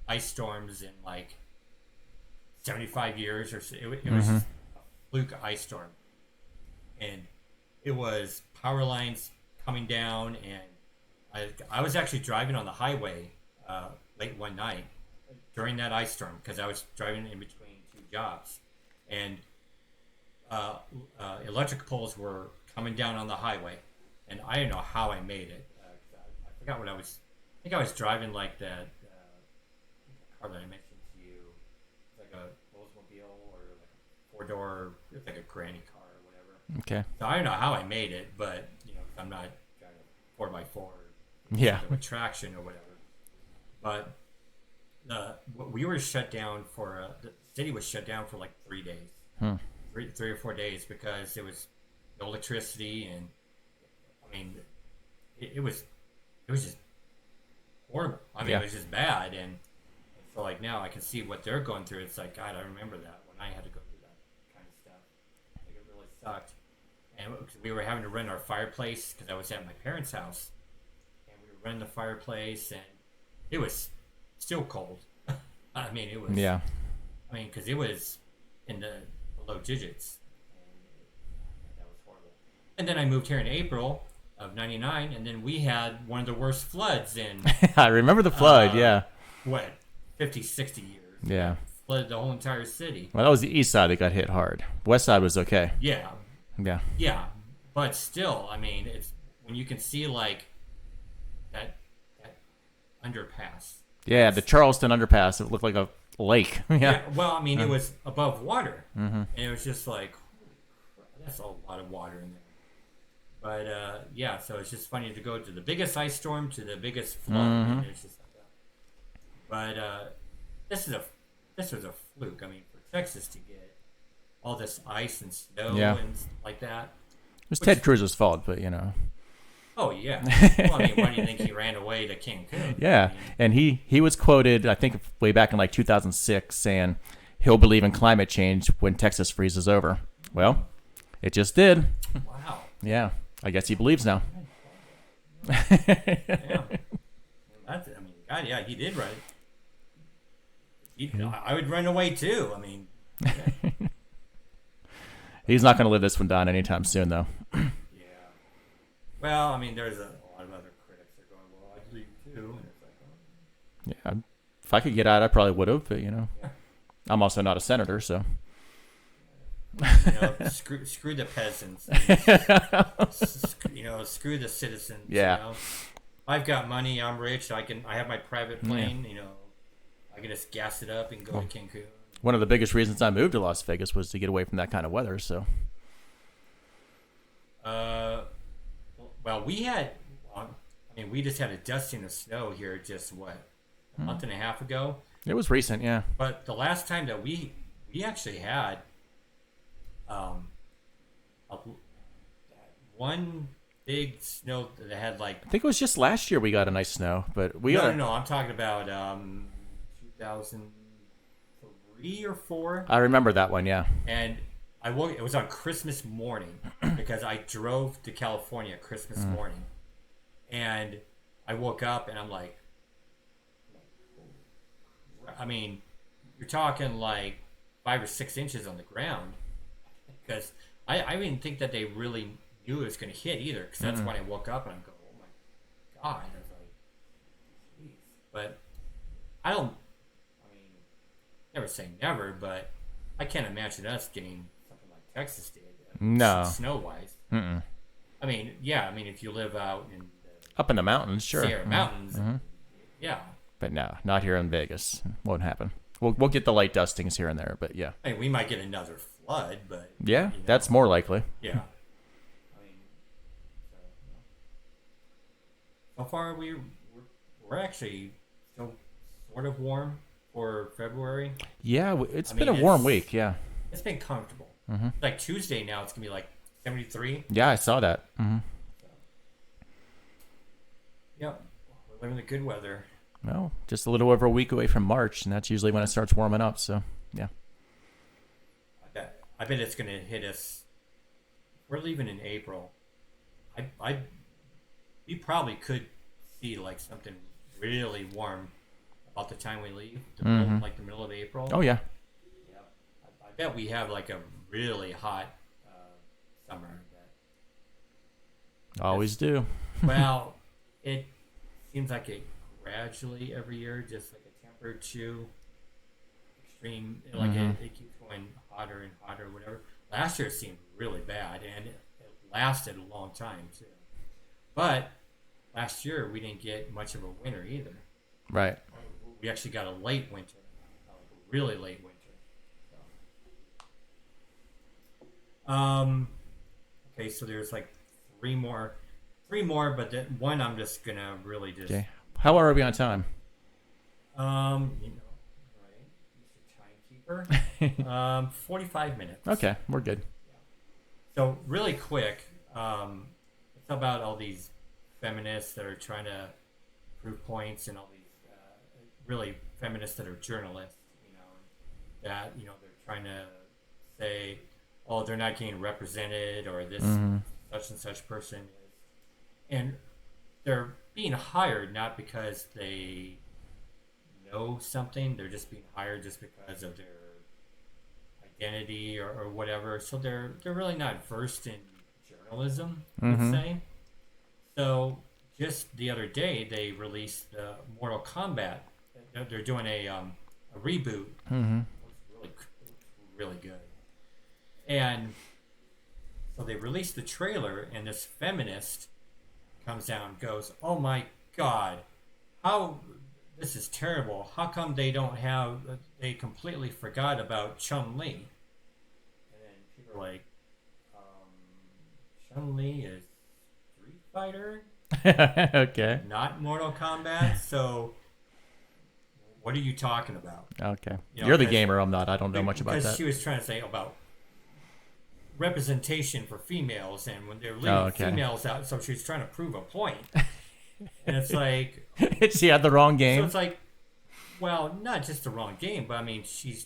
ice storms in like 75 years or so. It was just a fluke ice storm, and it was power lines coming down, and I was actually driving on the highway late one night during that ice storm because I was driving in between two jobs, and electric poles were coming down on the highway, and I don't know how I made it. I forgot what I think I was driving like that car that I mentioned to you. It's like a Oldsmobile or like a 4-door. It's like a granny car or whatever. Okay. So I don't know how I made it, but I'm not driving a 4x4 Yeah. with traction or whatever. But we were shut down for the city was shut down for like 3 days, three or 4 days because it was no electricity, and I mean it was just horrible. I mean, it was just bad, and so like now I can see what they're going through. It's like, God, I remember that when I had to go through that kind of stuff. Like, it really sucked. And we were having to run our fireplace because I was at my parents' house, and we were running the fireplace, and it was still cold. I mean, it was. Yeah. I mean, because it was in the low digits, and that was horrible. And then I moved here in April of '99, and then we had one of the worst floods in I remember the flood. Yeah. what 50, 60 years. Yeah. Flooded the whole entire city. Well, that was the east side that got hit hard. West side was okay. Yeah. Yeah. Yeah, but still, I mean, it's when you can see like that underpass. Yeah, the Charleston underpass. It looked like a lake. Yeah. Well, I mean, it was above water, and it was just like that's a lot of water in there. But yeah, so it's just funny to go to the biggest ice storm to the biggest flood. And it's just like that. But this was a fluke. I mean, for Texas to get all this ice and snow and like that. It was Ted Cruz's fault, but Oh yeah. Well, I mean, why do you think he ran away to Cancun? Yeah, and he was quoted, I think, way back in like 2006, saying he'll believe in climate change when Texas freezes over. Well, it just did. Wow. Yeah, I guess he believes now. Yeah. That's, I mean, God, yeah, he did run. I would run away too. I mean. Yeah. He's not going to live this one down anytime soon, though. Yeah. Well, I mean, there's a lot of other critics that are going, well, I'd leave too. And it's like, oh. Yeah, if I could get out, I probably would have, but Yeah. I'm also not a senator, so. Screw the peasants. Screw the citizens. Yeah. I've got money. I'm rich. I have my private plane. I can just gas it up and go to Cancun. One of the biggest reasons I moved to Las Vegas was to get away from that kind of weather. So. Well, we just had a dusting of snow here just a month and a half ago. It was recent, yeah. But the last time that we actually had one big snow that had like. I think it was just last year we got a nice snow, but we got. No. I'm talking about 2003 or 4. I remember that one, yeah. And I woke. It was on Christmas morning because I drove to California Christmas morning, and I woke up and I'm like, I mean, you're talking like 5 or 6 inches on the ground, because I didn't think that they really knew it was going to hit either, because that's when I woke up and I'm going, oh my God. I was like, geez. But I mean, never say never, but I can't imagine us getting something like Texas did. No. Snow-wise. Mm-mm. I mean, yeah, I mean, if you live out in up in the mountains, sure. Sierra Mountains, yeah. But no, not here in Vegas. Won't happen. We'll get the light dustings here and there, but yeah. I mean, we might get another flood, but yeah, that's more likely. Yeah. I mean, so far we're actually still sort of warm for February. Yeah, it's been a warm week. Yeah, it's been comfortable. Like Tuesday now, it's gonna be like 73. Yeah, I saw that. Yep, we're living the good weather. Well, just a little over a week away from March, and that's usually when it starts warming up. So, yeah. I bet it's going to hit us. We're leaving in April. We probably could see like something really warm about the time we leave, like the middle of April. Oh yeah. Yeah. I bet we have like a really hot summer. Always do. Well, it seems like it gradually every year, just like a tempered chew, extreme, like it keeps going hotter and hotter, whatever. Last year it seemed really bad, and it lasted a long time too. But last year we didn't get much of a winter either. Right. We actually got a late winter, like a really late winter. So. Okay, so there's like three more, but then one I'm just gonna really just. Okay. How are we on time? You know, right, Mr. Timekeeper. 45 minutes. Okay, we're good. So really quick, it's about all these feminists that are trying to prove points, and all these really feminists that are journalists, that they're trying to say, oh, they're not getting represented, or this such and such person is, and they're being hired not because they know something, they're just being hired just because of their identity or whatever. So they're really not versed in journalism, let's say. So just the other day they released the Mortal Kombat. They're doing a reboot. It's really good. And so they released the trailer, and this feminist comes down and goes, "Oh my God, how this is terrible! How come they completely forgot about Chun-Li?" And then people are like, "Chun-Li is Street Fighter, Okay. not Mortal Kombat. So what are you talking about?" Okay. You're the gamer. I'm not. I don't know much about that. Because she was trying to say about representation for females, and when they're leaving females out, so she was trying to prove a point. And it's like she had the wrong game. So it's like, well, not just the wrong game, but I mean, she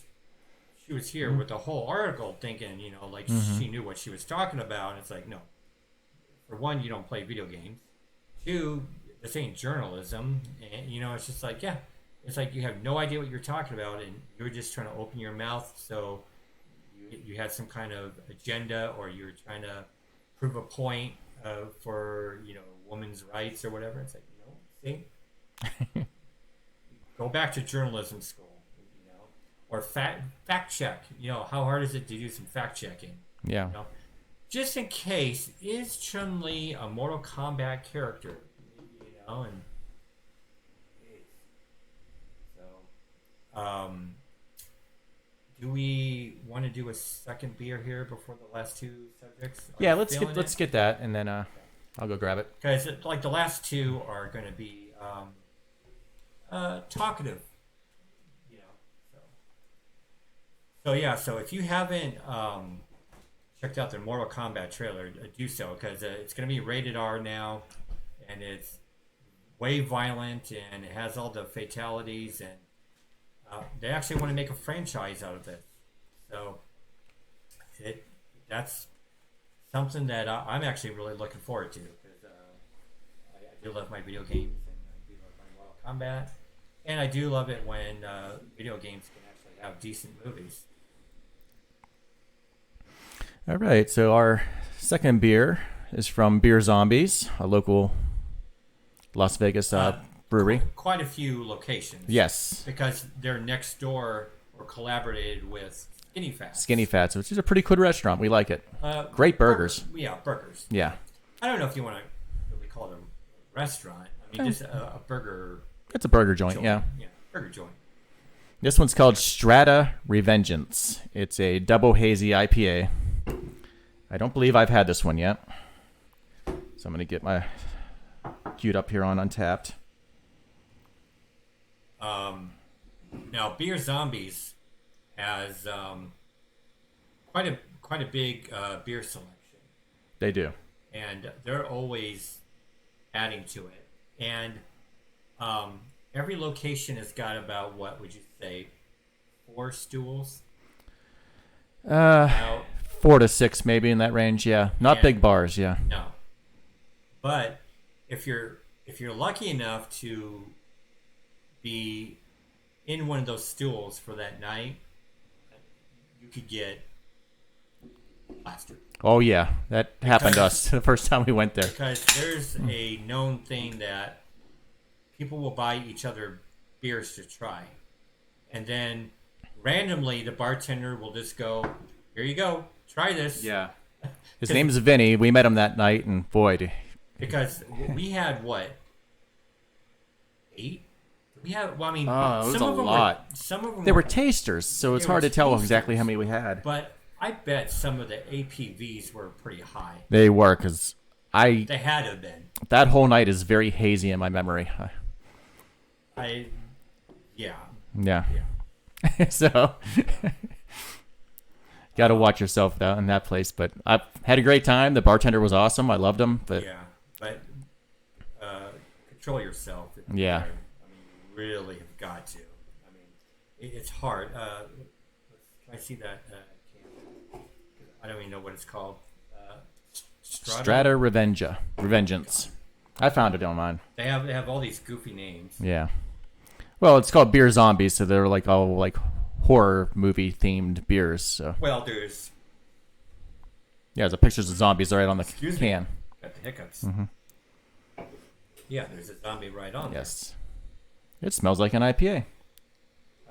was here with the whole article thinking, like she knew what she was talking about. And it's like, no. For one, you don't play video games. Two, this ain't journalism. And it's just like, yeah, it's like you have no idea what you're talking about, and you're just trying to open your mouth. So you had some kind of agenda, or you're trying to prove a point for women's rights or whatever. It's like, see, go back to journalism school, or fact check. How hard is it to do some fact checking? Yeah. Just in case, is Chun-Li a Mortal Kombat character? And so, do we want to do a second beer here before the last two subjects? Yeah, let's get that, and then I'll go grab it. Because like the last two are going to be talkative, So if you haven't checked out the Mortal Kombat trailer, do so, because it's going to be rated R now, and it's way violent, and it has all the fatalities, and they actually want to make a franchise out of it. So that's something that I'm actually really looking forward to, because I do love my video games, and I do love my Mortal Kombat, and I do love it when video games can actually have decent movies. All right, so our second beer is from Beer Zombies, a local Las Vegas brewery. Quite a few locations. Yes. Because they're next door or collaborated with Skinny Fats. Skinny Fats, which is a pretty good restaurant. We like it. Great burgers. Burgers. Yeah. I don't know if you want to really call it a restaurant. I mean, just a burger. It's a burger joint, yeah. Yeah, burger joint. This one's called Strata Revengeance. It's a double hazy IPA. I don't believe I've had this one yet. So I'm going to get my queued up here on Untapped. Now, Beer Zombies has quite a big beer selection. They do. And they're always adding to it. And every location has got about, what would you say, 4 stools? About 4 to 6 maybe in that range, yeah. Not big bars, yeah. No. But if you're lucky enough to be in one of those stools for that night, you could get plastered. Oh yeah, that happened to us the first time we went there. Because there's a known thing that people will buy each other beers to try, and then randomly the bartender will just go, "Here you go, try this." Yeah. His name is Vinny. We met him that night, and boy, because we had what 8. We had. Well, I mean, Oh, it was some a of them lot. Some of them They were tasters, so it's They were hard to tell tasters. exactly how many we had. But I bet some of the APVs were pretty high. They were, because They had to have been. that whole night is very hazy in my memory. Yeah. Yeah. So, got to watch yourself though in that place. But I had a great time. The bartender was awesome. I loved him. But Yeah, but control yourself. Yeah. I mean, you really have got to. I mean, it's hard. Can I see that? I don't even know what it's called. Strata Revengeance. I found it online. They have all these goofy names. Yeah. Well, it's called Beer Zombies, so they're like all like horror movie themed beers. So Well, there's yeah, the pictures of zombies right on the Excuse me. can. got the hiccups. Mm-hmm. Yeah, there's a zombie right on Yes. It smells like an IPA. there.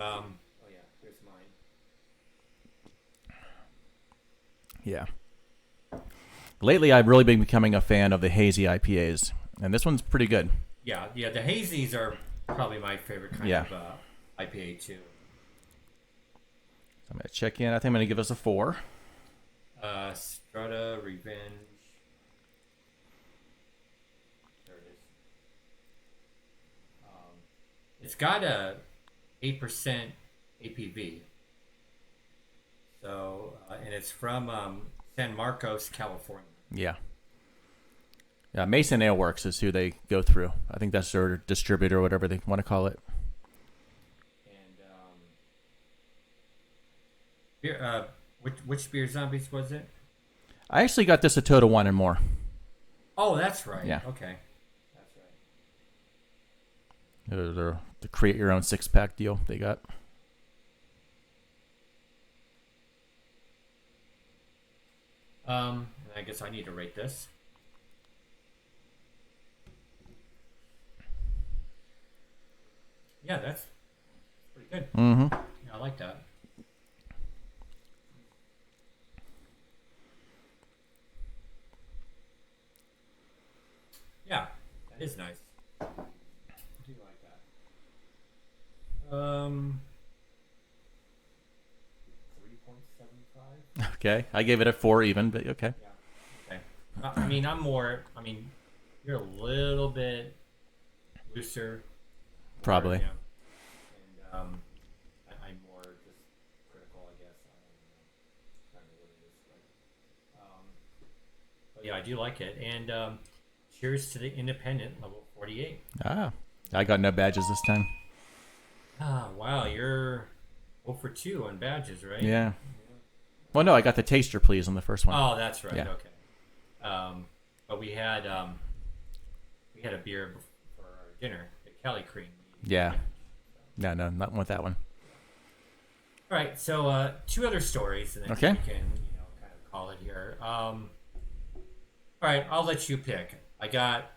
Oh yeah, here's mine. Yeah. Lately, I've really been becoming a fan of the hazy IPAs, and this one's pretty good. Yeah, the hazies are probably my favorite kind Yeah. of IPA too. I'm gonna check in. I think I'm gonna give us a 4. Strata Revenge. There it is. It's got a 8% APV. So, and it's from San Marcos, California. Yeah. Yeah, Mason Ale Works is who they go through. I think that's their distributor, or whatever they want to call it. And beer, which beer zombies was it? I actually got this a Total Wine and More. Oh, that's right. Yeah. Okay, that's right. The create your own 6-pack deal they got. I guess I need to rate this. Yeah, that's pretty good. Mm-hmm. Yeah, I like that. Yeah, that is nice. I do like that. 3.75. Okay. I gave it a 4 even, but okay. Yeah. Okay. I mean, you're a little bit looser. Probably. Yeah. And I'm more just critical, I guess. I don't know what it is, but yeah, I do like it. And cheers to the independent level 48. Ah. I got no badges this time. Ah, wow, you're 0 for 2 on badges, right? Yeah. Well, no, I got the taster please on the first one. Oh, that's right. Yeah. Okay. But we had a beer for our dinner, the Cali Cream. Yeah. No, not with that one. All right, so 2 other stories, and then Okay. we can kind of call it here. All right, I'll let you pick. I got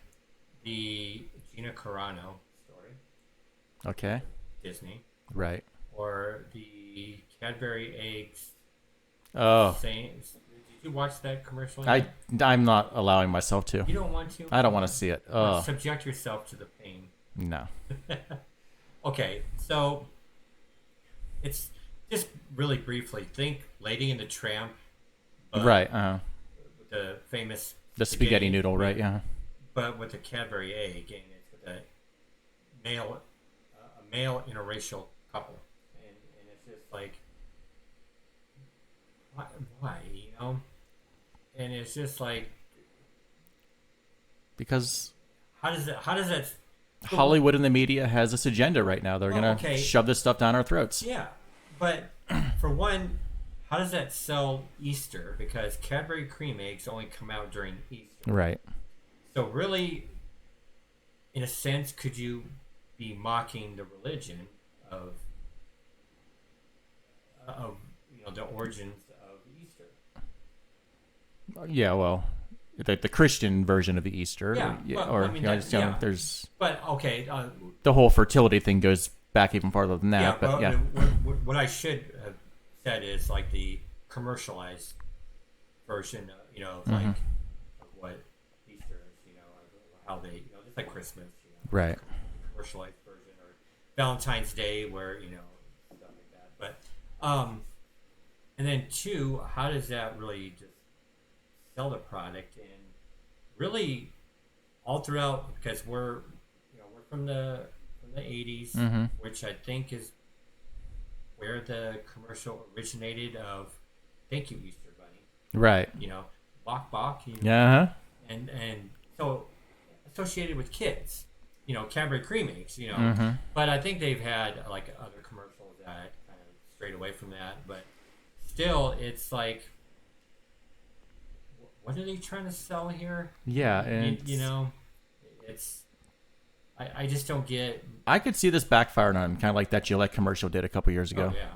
the Gina Carrano story, Okay. Disney, Right. or the Cadbury eggs. Oh. Did you watch that commercial? I'm not allowing myself to. You don't want to? I don't want to see it. Oh. Subject yourself to the pain. No. Okay, so it's just really briefly. Think Lady and the Tramp. Right. With the famous The spaghetti noodle, right? Yeah. But with a Cadbury egg, and it's with a male interracial couple, and it's just like, why, And it's just like, Because how does that? Hollywood and the media has this agenda right now. They're going to shove this stuff down our throats. Yeah, but for one, how does that sell Easter? Because Cadbury cream eggs only come out during Easter. Right. So really, in a sense, could you be mocking the religion of the origins of Easter? Yeah, well, the Christian version of the Easter. Yeah, well, or I mean, there's But okay, the whole fertility thing goes back even farther than that. yeah. But yeah, What I should have said is like the commercialized version, of like of what Easter is. I how they, just like Christmas, Right. commercialized version, or Valentine's Day, where stuff like that. But and then two, how does that really just sell the product? And really, all throughout, because we're from the 80s, Mm-hmm. which I think is where the commercial originated of "Thank You, Easter Bunny." Right. Bok bok. Uh-huh. And so associated with kids, Cadbury cream eggs, Mm-hmm. But I think they've had like other commercials that kind of strayed away from that. But still, it's like, what are they trying to sell here? Yeah, and it's I just don't get. I could see this backfiring on him, kind of like that Gillette commercial did a couple years ago. Oh, yeah.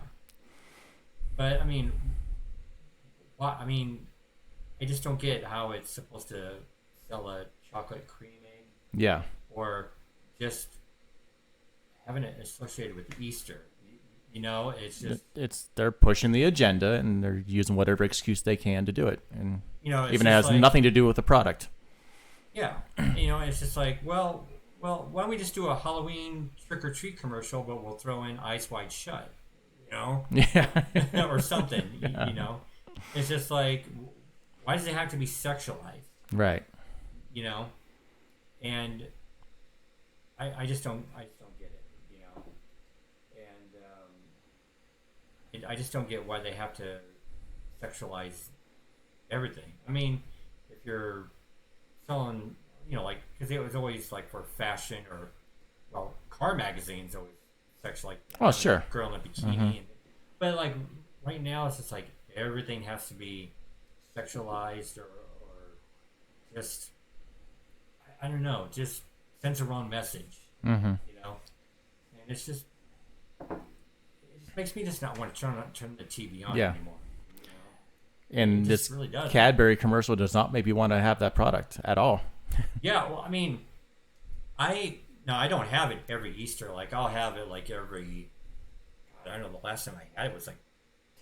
But I mean, I just don't get how it's supposed to sell a chocolate cream egg. Yeah. Or just having it associated with Easter. It's just... they're pushing the agenda, and they're using whatever excuse they can to do it. And it's even has nothing to do with the product. Yeah. It's just like, well, why don't we just do a Halloween trick-or-treat commercial, but we'll throw in Eyes Wide Shut, Yeah. or something, It's just like, why does it have to be sexualized? Right. And I just don't get it, and I just don't get why they have to sexualize everything. I mean, if you're selling, because it was always like for fashion, or car magazines always sexual, like Oh, sure. girl in a bikini, Mm-hmm. but like right now it's just like everything has to be sexualized, or just, I don't know, just sends the wrong message. Mm-hmm. And it just makes me just not want to turn the TV on Yeah. anymore. And It this just really does. Cadbury commercial does not make me want to have that product at all. Yeah, well, I mean, I don't have it every Easter. Like, I'll have it like every, I don't know, the last time I had it was like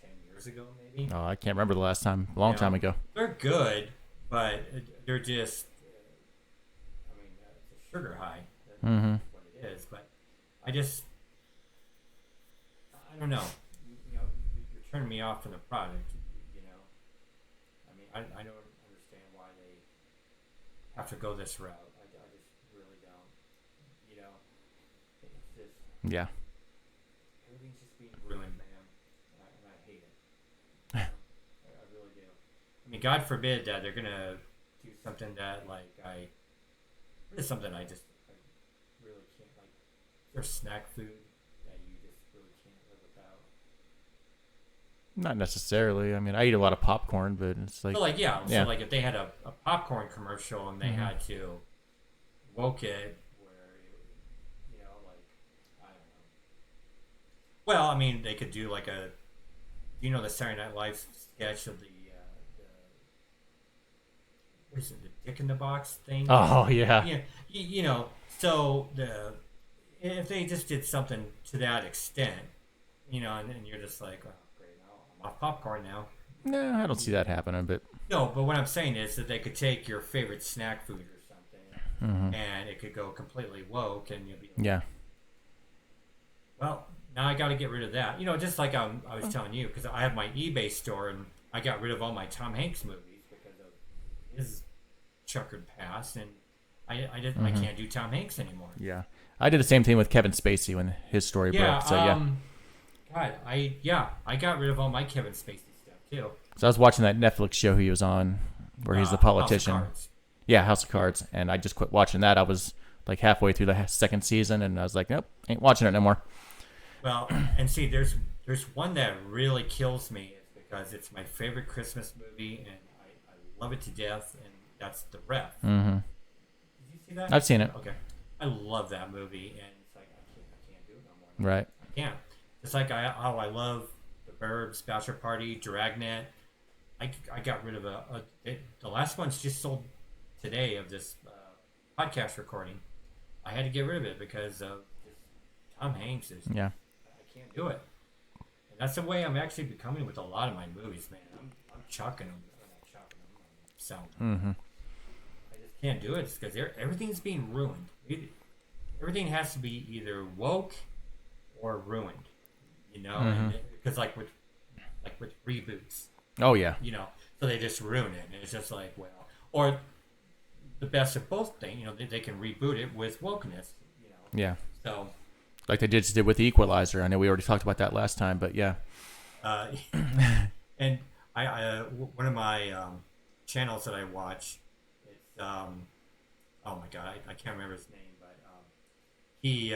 10 years ago, maybe. Oh, I can't remember the last time. A long time ago. They're good, but they're just, it's a sugar high. Mm-hmm. That's what it is. But I don't know. You're turning me off from the product. I don't understand why they have to go this route. I just really don't. It's just, Yeah. everything's just being ruined, man, and I hate it. I really do. I mean, God forbid that they're gonna do something that, like, it's something I really can't, like, there's snack food that you just really can't live without. Not necessarily. I mean, I eat a lot of popcorn, but it's like... So, like, yeah. Yeah. So, like, if they had a popcorn commercial and they Mm-hmm. had to woke it where, like, I don't know. Well, I mean, they could do, like, the Saturday Night Live sketch of the what is it, the Dick in the Box thing? Oh, yeah. Yeah, so if they just did something to that extent, and you're just like, oh, great, I'm off popcorn now. No, I don't see that happening, but... No, but what I'm saying is that they could take your favorite snack food or something, Mm-hmm. and it could go completely woke, and you'll be like, Yeah. well, now I got to get rid of that. Just like I was telling you, because I have my eBay store, and I got rid of all my Tom Hanks movies because of his checkered past, and I can't do Tom Hanks anymore. Yeah. I did the same thing with Kevin Spacey when his story broke. So, God, I got rid of all my Kevin Spacey stuff too. So I was watching that Netflix show he was on where he's the politician. House of Cards. Yeah, House of Cards. And I just quit watching that. I was like halfway through the second season, and I was like, nope, ain't watching it no more. Well, and see, there's one that really kills me. It's because it's my favorite Christmas movie, and I love it to death, and that's The Ref. Mm-hmm. Did you see that? I've seen it. Okay. I love that movie, and it's like, I can't do it no more. Right. I can't. It's like I love The Burbs, Bachelor Party, Dragnet. I got rid of the last one's just sold today of this podcast recording. I had to get rid of it because of just Tom Hanks. Yeah. I can't do it. And that's the way I'm actually becoming with a lot of my movies, man. I'm chucking them. I'm not chucking them. I'm selling them. Mm-hmm. I just can't do it is because everything's being ruined. Everything has to be either woke or ruined, you know, Mm-hmm. because like with reboots, Oh yeah. you know, so they just ruin it, and it's just like, well, or the best of both things, you know, they can reboot it with wokeness, you know, Yeah. so. Like they just did with the Equalizer. I know we already talked about that last time, but yeah. Uh, and one of my channels that I watch, it's oh my god, I can't remember his name, but he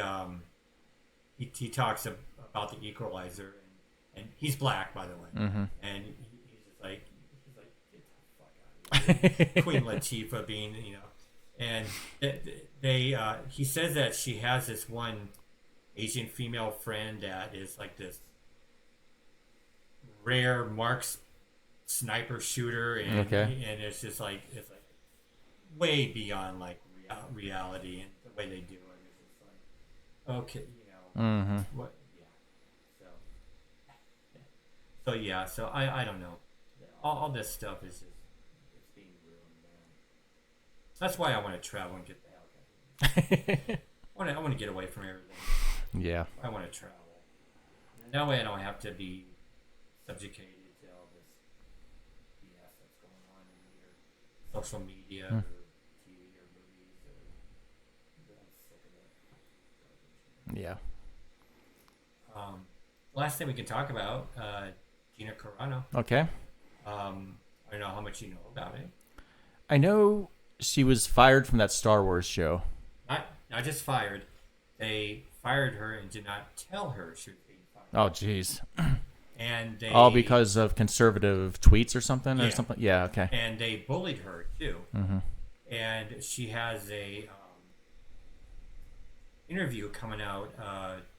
talks about the Equalizer, and he's black, by the way, Mm-hmm. and he's just like get the fuck out of here. Queen Latifah being, you know, and he says that she has this one Asian female friend that is like this rare marks sniper shooter, and Okay. and it's like way beyond like reality and the way they do it. It's just like okay, you know Mm-hmm. what? Yeah. So yeah. So I don't know. All this stuff is just it's being ruined, man. That's why I want to travel and get the hell out of here. I want to get away from everything. Yeah. I want to travel. And that way I don't have to be subjugated to all this BS that's going on in either social media or TV or movies. I'm sick of it. Yeah. Last thing we can talk about, Gina Carrano. Okay. I don't know how much you know about it. I know she was fired from that Star Wars show. Not just fired. They fired her and did not tell her she was being fired. Oh, jeez. And they All because of conservative tweets or something? Yeah. Or something? Yeah, okay. And they bullied her too. Mm-hmm. And she has a interview coming out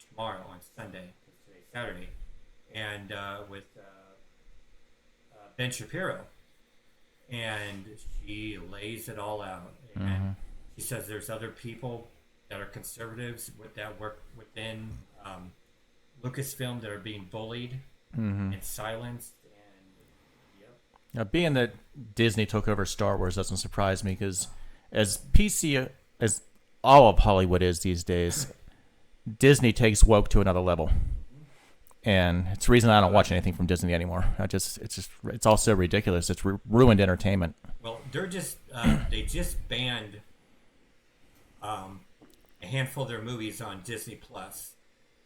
tomorrow on Sunday, today's Saturday, and with Ben Shapiro, and she lays it all out. And she says there's other people that are conservatives that work within Lucasfilm that are being bullied and silenced. And yep. Now, being that Disney took over Star Wars doesn't surprise me because as PC as all of Hollywood is these days, Disney takes woke to another level. And it's the reason I don't watch anything from Disney anymore. It's all so ridiculous. It's ruined entertainment. Well, they're just they just banned a handful of their movies on Disney Plus.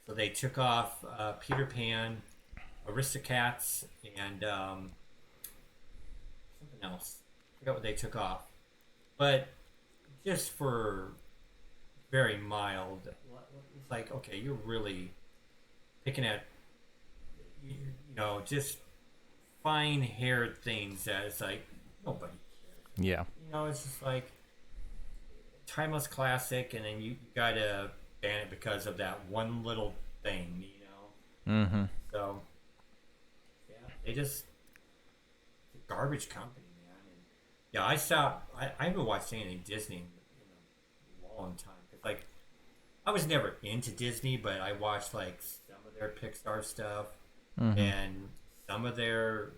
So they took off Peter Pan, Aristocats, and something else. I forgot what they took off, but just for very mild. It's like, okay, you're really picking at you know just fine-haired things that it's like nobody cares. Yeah. You know, it's just like timeless classic, and then you gotta ban it because of that one little thing, you know. Mm-hmm. So yeah, they just it's a garbage company, man. And yeah, I haven't watched anything Disney in a long time. Cause like I was never into Disney, but I watched like some of their Pixar stuff and some of their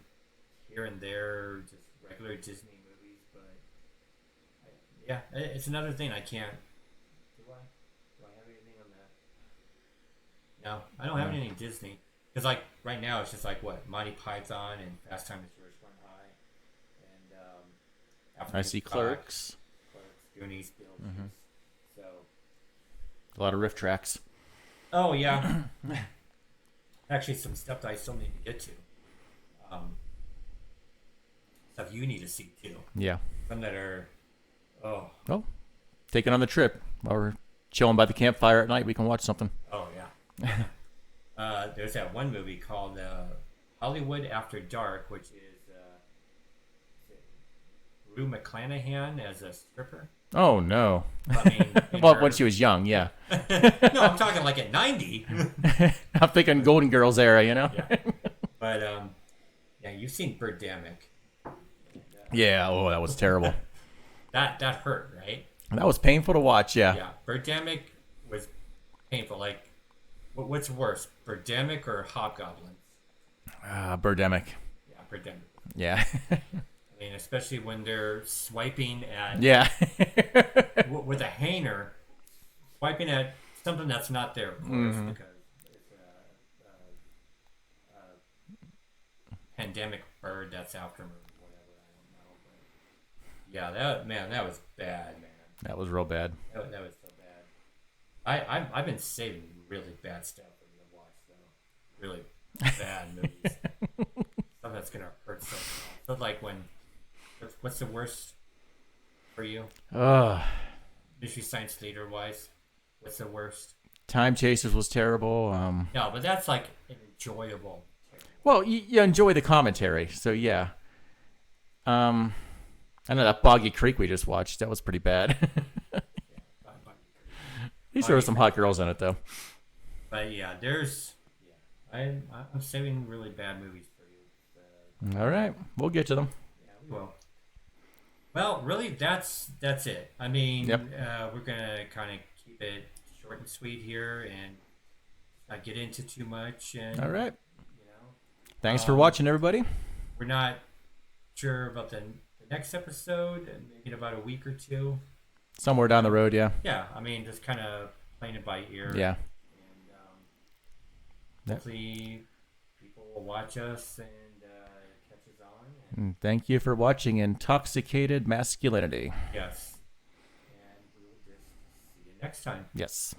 here and there just regular Disney movies, but yeah, it's another thing I can't. Do I have anything on that? No, I don't have anything Disney. Because like right now it's just like what Monty Python and Fast Times at Ridgemont High, and I see Clerks. Goonies, Beetlejuice. So. A lot of riff tracks. Oh yeah. Actually, some stuff that I still need to get to. Stuff you need to see too. Yeah. Some that are. Oh. Oh, taking on the trip while we're chilling by the campfire at night, we can watch something. Oh yeah. There's that one movie called Hollywood After Dark, which is Rue McClanahan as a stripper. Oh no. I mean, Well, when she was young, yeah. No, I'm talking like at 90. I'm thinking Golden Girls era, you know. Yeah. But yeah, you've seen Birdemic. Yeah. Oh, that was terrible. That hurt, right? That was painful to watch. Yeah. Yeah, Birdemic was painful. Like, what's worse, Birdemic or Hobgoblins? Birdemic. Yeah, Birdemic. Yeah. I mean, especially when they're swiping at Yeah. with a hanger, swiping at something that's not there, of course, because it's a pandemic bird that's after them or whatever. I don't know, but yeah, that was bad, man. That was real bad. That was so bad. I've been saving really bad stuff for you to watch, though. Really bad movies. Stuff that's gonna hurt so bad. So like when, what's the worst for you? Mystery Science Theater wise, what's the worst? Time Chasers was terrible. No, but that's like an enjoyable. Well, you enjoy the commentary, so yeah. I know that Boggy Creek we just watched. That was pretty bad. At least there were some hot girls in it, though. But yeah, I'm saving really bad movies for you. All right, we'll get to them. Yeah, we will. Well, really, that's it. I mean, we're gonna kind of keep it short and sweet here, and not get into too much. And all right. You know, thanks for watching, everybody. We're not sure about the next episode, maybe in about a week or two. Somewhere down the road, yeah. Yeah, I mean, just kind of playing it by ear. Yeah. And hopefully people will watch us and catches on. And thank you for watching Intoxicated Masculinity. Yes. And we will just see you next time. Yes.